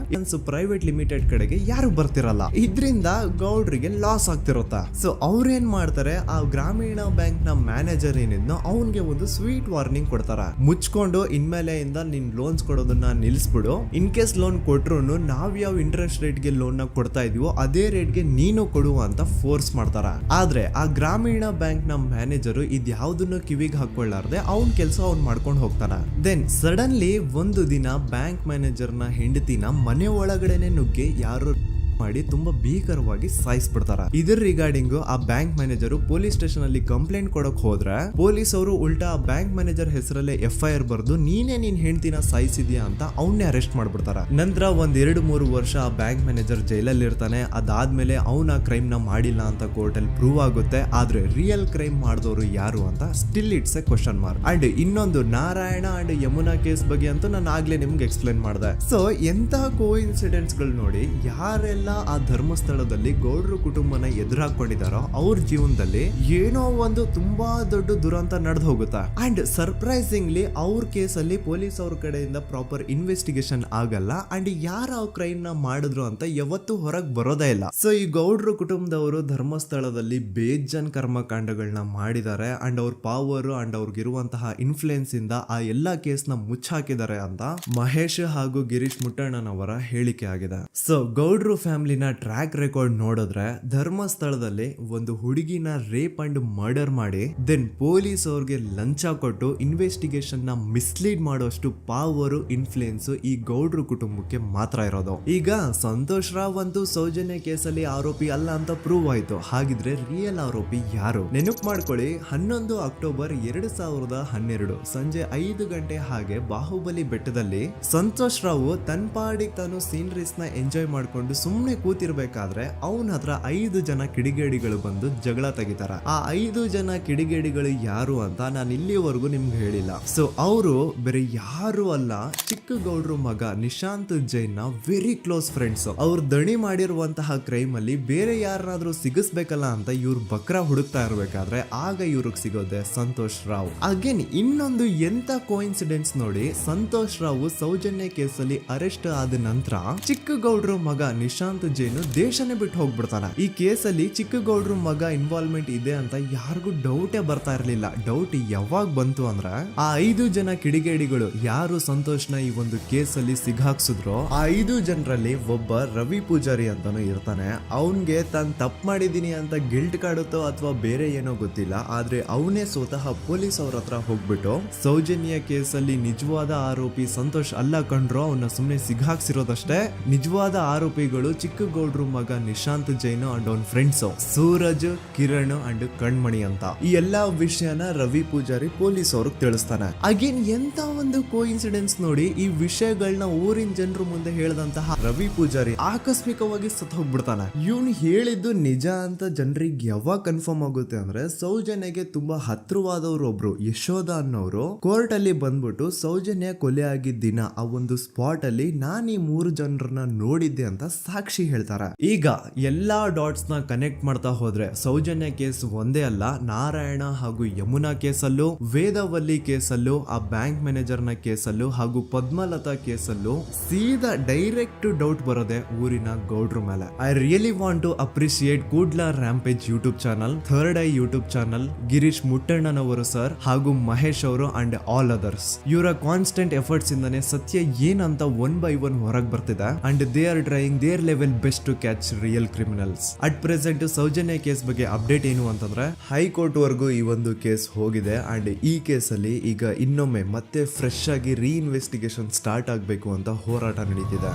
ಪ್ರೈವೇಟ್ ಲಿಮಿಟೆಡ್ ಕಡೆಗೆ ಯಾರು ಬರ್ತಿರಲ್ಲ. ಇದರಿಂದ ಗೌಡ್ರಿಗೆ ಲಾಸ್ ಆಗ್ತಿರುತ್ತ. ಸೊ ಅವ್ರೇನ್ ಮಾಡ್ತಾರೆ, ಆ ಗ್ರಾಮೀಣ ಬ್ಯಾಂಕ್ ನ ಮ್ಯಾನೇಜರ್ ಏನಿದ್ನೋ ಅವನ್ಗೆ ಒಂದು ಸ್ವೀಟ್ ವಾರ್ನಿಂಗ್ ಕೊಡ್ತಾರ. ಮುಚ್ಕೊಂಡು ಇನ್ಮೇಲೆಯಿಂದ ನಿನ್ ಲೋನ್ಸ್ ಕೊಡೋದನ್ನ ನಿಲ್ಸ್ಬಿಡು. ಇನ್ ಕೇಸ್ ಲೋನ್ ಕೊಟ್ರು ನಾವ್ ಯಾವ ಇಂಟ್ರೆಸ್ಟ್ ರೇಟ್ ಗೆ ಲೋನ್ ನ ಕೊಡ್ತಾ ಇದೀವೋ ಅದೇ ರೇಟ್ ಗೆ ನೀನು ಕೊಡುವ ಅಂತ ಫೋರ್ಸ್ ಮಾಡ್ತಾರ. ಆದ್ರೆ ಆ ಗ್ರಾಮೀಣ ಬ್ಯಾಂಕ್ ನ ಮ್ಯಾನೇಜರ್ ಇದ್ಯಾವುದನ್ನು ಕಿವಿಗೆ ಹಾಕೊಳ್ಳಾರ್ದೆ ಅವನ್ ಕೆಲಸ ಅವ್ನ್ ಮಾಡ್ಕೊಂಡು ಹೋಗ್ತಾನ. ದೆನ್ ಸಡನ್ಲಿ ಒಂದು ದಿನ ಬ್ಯಾಂಕ್ ಮ್ಯಾನೇಜರ್ ನ ಹೆಂಡತಿನ ಮನೆ ಒಳಗಡೆನೆ ನುಗ್ಗಿ ಯಾರು ಮಾಡಿ ತುಂಬಾ ಭೀಕರವಾಗಿ ಸಾಯಿಸ್ಬಿಡ್ತಾರ. ಇದ್ರ ರಿಗಾರ್ಡಿಂಗ್ ಆ ಬ್ಯಾಂಕ್ ಮ್ಯಾನೇಜರ್ ಪೊಲೀಸ್ ಸ್ಟೇಷನ್ ಅಲ್ಲಿ ಕಂಪ್ಲೇಂಟ್ ಕೊಡಕ್ ಹೋದ್ರೆ ಪೊಲೀಸ್ ಅವರು ಉಲ್ಟಾ ಆ ಬ್ಯಾಂಕ್ ಮ್ಯಾನೇಜರ್ ಹೆಸರಲ್ಲೇ FIR ಬರ್ದು ನೀನೇ ನಿನ್ ಹೆಂಡತಿನ ಸಾಯಿಸಿದ್ಯಾ ಅಂತ ಅವನ್ನೇ ಅರೆಸ್ಟ್ ಮಾಡ್ಬಿಡ್ತಾರ. ನಂತರ 1-2-3 ವರ್ಷ ಆ ಬ್ಯಾಂಕ್ ಮ್ಯಾನೇಜರ್ ಜೈಲಲ್ಲಿ ಇರ್ತಾನೆ. ಅದಾದ್ಮೇಲೆ ಅವನ ಕ್ರೈಮ್ ನ ಮಾಡಿಲ್ಲ ಅಂತ ಕೋರ್ಟ್ ಅಲ್ಲಿ ಪ್ರೂವ್ ಆಗುತ್ತೆ. ಆದ್ರೆ ರಿಯಲ್ ಕ್ರೈಮ್ ಮಾಡಿದವರು ಯಾರು ಅಂತ still it's A question mark. And ಇನ್ನೊಂದು ನಾರಾಯಣ ಅಂಡ್ ಯಮುನಾ ಕೇಸ್ ಬಗ್ಗೆ ಅಂತೂ ನಾನು ಆಗ್ಲೇ ನಿಮ್ಗೆ ಎಕ್ಸ್ಪ್ಲೇನ್ ಮಾಡಿದೆ. ಸೊ ಎಂತ ಕೋಇನ್ಸಿಡೆಂಟ್ಸ್ ಗಳು ನೋಡಿ, ಯಾರೆಲ್ಲ ಆ ಧರ್ಮಸ್ಥಳದಲ್ಲಿ ಗೌಡ್ರು ಕುಟುಂಬನ ಎದುರಾಕೊಂಡಿದಾರೋ ಅವ್ರ ಜೀವನದಲ್ಲಿ ಏನೋ ಒಂದು ತುಂಬಾ ದೊಡ್ಡ ದುರಂತ ನಡೆದು ಹೋಗುತ್ತೆ. ಅಂಡ್ ಸರ್ಪ್ರೈಸಿಂಗ್ಲಿ ಅವ್ರ ಕೇಸಲ್ಲಿ ಪೊಲೀಸ್ ಅವ್ರ ಕಡೆಯಿಂದ ಪ್ರಾಪರ್ ಇನ್ವೆಸ್ಟಿಗೇಷನ್ ಆಗಲ್ಲ. ಅಂಡ್ ಯಾರ ಕ್ರೈಮ್ ನ ಮಾಡಿದ್ರು ಅಂತ ಯಾವತ್ತೂ ಹೊರಗ್ ಬರೋದೇ ಇಲ್ಲ. ಸೊ ಈ ಗೌಡ್ರು ಕುಟುಂಬದವರು ಧರ್ಮಸ್ಥಳದಲ್ಲಿ ಬೇಜನ್ ಕರ್ಮಕಾಂಡಗಳನ್ನ ಮಾಡಿದ್ದಾರೆ. ಅಂಡ್ ಅವ್ರ ಪವರ್ ಅಂಡ್ ಅವ್ರಿಗಿರುವಂತಹ ಇನ್ಫ್ಲೂಯೆನ್ಸ್ ಇಂದ ಆ ಎಲ್ಲಾ ಕೇಸ್ ನ ಮುಚ್ಚಾಕಿದ್ದಾರೆ ಅಂತ ಮಹೇಶ್ ಹಾಗೂ ಗಿರೀಶ್ ಮುಟ್ಟಣ್ಣನವರ ಹೇಳಿಕೆ ಆಗಿದೆ. ಸೊ ಗೌಡ್ರು ಫ್ಯಾಮಿಲಿನ ಟ್ರ್ಯಾಕ್ ರೆಕಾರ್ಡ್ ನೋಡಿದ್ರೆ ಧರ್ಮಸ್ಥಳದಲ್ಲಿ ಒಂದು ಹುಡುಗಿನ ರೇಪ್ ಅಂಡ್ ಮರ್ಡರ್ ಮಾಡಿ ದೆನ್ ಪೊಲೀಸ್ ಅವ್ರಿಗೆ ಲಂಚ ಕೊಟ್ಟು ಇನ್ವೆಸ್ಟಿಗೇಷನ್ ನ ಮಿಸ್ಲೀಡ್ ಮಾಡೋಷ್ಟು ಪವರ್ ಇನ್ಫ್ಲೂಯೆನ್ಸ್ ಈ ಗೌಡ್ರು ಕುಟುಂಬಕ್ಕೆ ಮಾತ್ರ ಇರೋದು. ಈಗ ಸಂತೋಷ್ ರಾವ್ ಅಂತೂ ಸೌಜನ್ಯ ಕೇಸಲ್ಲಿ ಆರೋಪಿ ಅಲ್ಲ ಅಂತ ಪ್ರೂವ್ ಆಯ್ತು. ಹಾಗಿದ್ರೆ ರಿಯಲ್ ಆರೋಪಿ ಯಾರು? ನೆನಪು ಮಾಡ್ಕೊಳ್ಳಿ, 11 ಅಕ್ಟೋಬರ್ 2012 ಸಂಜೆ 5 ಗಂಟೆ ಹಾಗೆ ಬಾಹುಬಲಿ ಬೆಟ್ಟದಲ್ಲಿ ಸಂತೋಷ್ ರಾವ್ ತನ್ನ ಪಾಡಿಗೆ ತಾನು ಸೀನರೀಸ್ ನ ಎಂಜಾಯ್ ಮಾಡ್ಕೊಂಡು ಸುಮ್ನೆ ಕೂತಿರ್ಬೇಕಾದ್ರೆ ಅವನ ಹತ್ರ 5 ಜನ ಕಿಡಿಗೇಡಿಗಳು ಬಂದು ಜಗಳ ತೆಗಿತಾರ. ಆ 5 ಜನ ಕಿಡಿಗೇಡಿಗಳು ಯಾರು ಅಂತ ನಾನು ಇಲ್ಲಿವರೆಗೂ ನಿಮ್ಗೆ ಹೇಳಿಲ್ಲ. ಸೊ ಅವರು ಬೇರೆ ಯಾರು ಅಲ್ಲ, ಚಿಕ್ಕ ಗೌಡ್ರು ಮಗ ನಿಶಾಂತ್ ಜೈನ್ ನ ವೆರಿ ಕ್ಲೋಸ್ ಫ್ರೆಂಡ್ಸ್. ಅವ್ರು ದಣಿ ಮಾಡಿರುವಂತಹ ಕ್ರೈಮ್ ಅಲ್ಲಿ ಬೇರೆ ಯಾರನ್ನಾದ್ರೂ ಸಿಗಿಸ್ಬೇಕಲ್ಲ ಅಂತ ಇವ್ರು ಬಕ್ರ ಹುಡುಕ್ತಾ ಇರ್ಬೇಕಾದ್ರೆ ಆಗ ಇವ್ರಿಗೆ ಸಿಗೋದೆ ಸಂತೋಷ್ ರಾವ್. ಅಗೇನ್ ಇನ್ನೊಂದು ಎಂತ ಕೋಇನ್ಸಿಡೆನ್ಸ್ ನೋಡಿ, ಸಂತೋಷ್ ರಾವ್ ಸೌಜನ್ಯ ಕೇಸಲ್ಲಿ ಅರೆಸ್ಟ್ ಆದ ನಂತರ ಚಿಕ್ಕ ಗೌಡ್ರು ಮಗ ನಿಶಾಂತ್ ಜೈನ್ ದೇಶನೇ ಬಿಟ್ಟು ಹೋಗ್ಬಿಡ್ತಾನ. ಈ ಕೇಸಲ್ಲಿ ಚಿಕ್ಕ ಗೌಡ್ರು ಮಗ ಇನ್ವಾಲ್ವ್ಮೆಂಟ್ ಇದೆ ಅಂತ ಯಾರಿಗೂ ಡೌಟೇ ಬರ್ತಾ ಇರ್ಲಿಲ್ಲ. ಡೌಟ್ ಯಾವಾಗ ಬಂತು ಅಂದ್ರೆ ಆ 5 ಜನ ಕಿಡಿಗೇಡಿಗಳು ಯಾರು ಸಂತೋಷ್ನ ಈ ಒಂದು ಕೇಸಲ್ಲಿ ಸಿಗಾಕ್ಸಿದ್ರು ಆ 5 ಜನರಲ್ಲಿ ಒಬ್ಬ ರವಿ ಪೂಜಾರಿ ಅಂತಾನು ಇರ್ತಾನೆ. ಅವನ್ಗೆ ತಾನು ತಪ್ಪು ಮಾಡಿದೀನಿ ಅಂತ ಗಿಲ್ಟ್ ಕಾಡುತ್ತೋ ಅಥವಾ ಬೇರೆ ಏನೋ ಗೊತ್ತಿಲ್ಲ, ಆದ್ರೆ ಅವನೇ ಸ್ವತಃ ಪೊಲೀಸ್ ಅವ್ರ ಹತ್ರ ಹೋಗ್ಬಿಟ್ಟು ಸೌಜನ್ಯ ಕೇಸಲ್ಲಿ ನಿಜವಾದ ಆರೋಪಿ ಸಂತೋಷ್ ಅಲ್ಲ ಕಂಡ್ರು, ಅವನ್ನ ಸುಮ್ನೆ ಸಿಗಾಕ್ಸಿರೋದಷ್ಟೇ, ನಿಜವಾದ ಆರೋಪಿಗಳು ಚಿಕ್ಕ ಗೌಡ್ರು ಮಗ ನಿಶಾಂತ್ ಜೈನ್ ಅಂಡ್ ಅವನ್ ಫ್ರೆಂಡ್ಸ್ ಸೂರಜ್, ಕಿರಣ್ ಅಂಡ್ ಕಣ್ಮಣಿ ಅಂತ. ಈ ಎಲ್ಲಾ ವಿಷಯನ ರವಿ ಪೂಜಾರಿ ಪೊಲೀಸ್ ಅವ್ರಿಗೆ ತಿಳಿಸ್ತಾನೆ. ಅಗೇನ್ ಎಂತ ಒಂದು ಕೋಇನ್ಸಿಡೆನ್ಸ್ ನೋಡಿ, ಈ ವಿಷಯಗಳನ್ನ ಊರಿನ ಜನರು ಮುಂದೆ ಹೇಳಿದಂತಹ ರವಿ ಪೂಜಾರಿ ಆಕಸ್ಮಿಕವಾಗಿ ಸತ್ತು ಹೋಗ್ಬಿಡ್ತಾನೆ. ಇವನು ಹೇಳಿದ್ದು ನಿಜ ಅಂತ ಜನರಿಗೆ ಯಾವಾಗ ಕನ್ಫರ್ಮ್ ಆಗುತ್ತೆ ಅಂದ್ರೆ ಸೌಜನ್ಯಗೆ ತುಂಬಾ ಹತ್ರವಾದವ್ರು ಒಬ್ರು ಯಶೋಧ ಅನ್ನೋರು ಕೋರ್ಟ್ ಅಲ್ಲಿ ಬಂದ್ಬಿಟ್ಟು ಸೌಜನ್ಯ ಕೊಲೆ ಆಗಿದ್ದ ದಿನ ಆ ಒಂದು ಸ್ಪಾಟ್ ಅಲ್ಲಿ ನಾನು ಈ 3 ಜನರನ್ನ ನೋಡಿದ್ದೆ ಅಂತ ಸಾಕ್ಷಿ ಹೇಳ್ತಾರೆ. ಈಗ ಎಲ್ಲಾ ಡಾಟ್ಸ್ ನ ಕನೆಕ್ಟ್ ಮಾಡ್ತಾ ಹೋದ್ರೆ ಸೌಜನ್ಯ ಕೇಸ್ ಒಂದೇ ಅಲ್ಲ, ನಾರಾಯಣ ಹಾಗೂ ಯಮುನಾ ಕೇಸಲ್ಲೂ, ವೇದವಲ್ಲಿ ಕೇಸಲ್ಲೂ, ಆ ಬ್ಯಾಂಕ್ ಮ್ಯಾನೇಜರ್ ನ ಕೇಸಲ್ಲೂ ಹಾಗೂ ಪದ್ಮಲತಾ ಕೇಸಲ್ಲೂ ಸೀದಾ ಡೈರೆಕ್ಟ್ ಡೌಟ್ ಬರೋದೆ ಊರಿನ ಗೌಡ್ರ ಮೇಲೆ. I really want to appreciate Kudla rampage YouTube channel, third eye YouTube channel, Girish ಮುಟ್ಟಣ್ಣನವರು ಸರ್ ಹಾಗೂ ಮಹೇಶ್ ಅವರು ಅಂಡ್ ಆಲ್ ಅದರ್ಸ್. ಇವರ ಕಾನ್ಸ್ಟೆಂಟ್ ಎಫರ್ಟ್ಸ್ ಇಂದಾನೆ ಸತ್ಯ ಏನಂತ 1 by 1 ಹೊರಗೆ ಬರ್ತಿದೆ and they are trying their level best to catch real criminals. At present Sowjanya case ಬಗ್ಗೆ ಅಪ್ಡೇಟ್ ಏನು ಅಂತಂದ್ರೆ ಹೈಕೋರ್ಟ್ ವರೆಗೂ ಈ ಒಂದು ಕೇಸ್ ಹೋಗಿದೆ ಅಂಡ್ ಈ ಕೇಸಲ್ಲಿ ಈಗ ಇನ್ನೊಮ್ಮೆ ಮತ್ತೆ ಫ್ರೆಶ್ ಆಗಿ ರೀಇನ್ವೆಸ್ಟಿಗೇಷನ್ ಸ್ಟಾರ್ಟ್ ಆಗಬೇಕು ಅಂತ ಹೋರಾಟ ನಡೀತಿದೆ.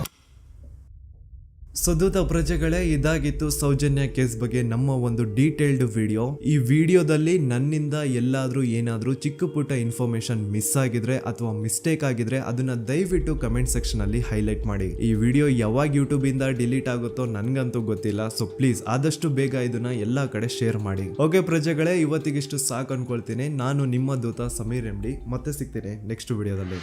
ಸೊ ದೂತ ಪ್ರಜೆಗಳೇ, ಇದಾಗಿತ್ತು ಸೌಜನ್ಯ ಕೇಸ್ ಬಗ್ಗೆ ನಮ್ಮ ಒಂದು ಡೀಟೇಲ್ಡ್ ವಿಡಿಯೋ. ಈ ವಿಡಿಯೋದಲ್ಲಿ ನನ್ನಿಂದ ಎಲ್ಲಾದ್ರೂ ಏನಾದ್ರೂ ಚಿಕ್ಕ ಪುಟ್ಟ ಇನ್ಫಾರ್ಮೇಶನ್ ಮಿಸ್ ಆಗಿದ್ರೆ ಅಥವಾ ಮಿಸ್ಟೇಕ್ ಆಗಿದ್ರೆ ಅದನ್ನ ದಯವಿಟ್ಟು ಕಮೆಂಟ್ ಸೆಕ್ಷನ್ ಅಲ್ಲಿ ಹೈಲೈಟ್ ಮಾಡಿ. ಈ ವಿಡಿಯೋ ಯಾವಾಗ ಯೂಟ್ಯೂಬ್ ಇಂದ ಡಿಲೀಟ್ ಆಗುತ್ತೋ ನನ್ಗಂತೂ ಗೊತ್ತಿಲ್ಲ. ಸೊ ಪ್ಲೀಸ್ ಆದಷ್ಟು ಬೇಗ ಇದನ್ನ ಎಲ್ಲಾ ಕಡೆ ಶೇರ್ ಮಾಡಿ. ಓಕೆ ಪ್ರಜೆಗಳೇ, ಇವತ್ತಿಗಿಷ್ಟು ಸಾಕು ಅನ್ಕೊಳ್ತೀನಿ. ನಾನು ನಿಮ್ಮ ದೂತ ಸಮೀರ್ MD. ಮತ್ತೆ ಸಿಗ್ತೀನಿ ನೆಕ್ಸ್ಟ್ ವಿಡಿಯೋದಲ್ಲಿ.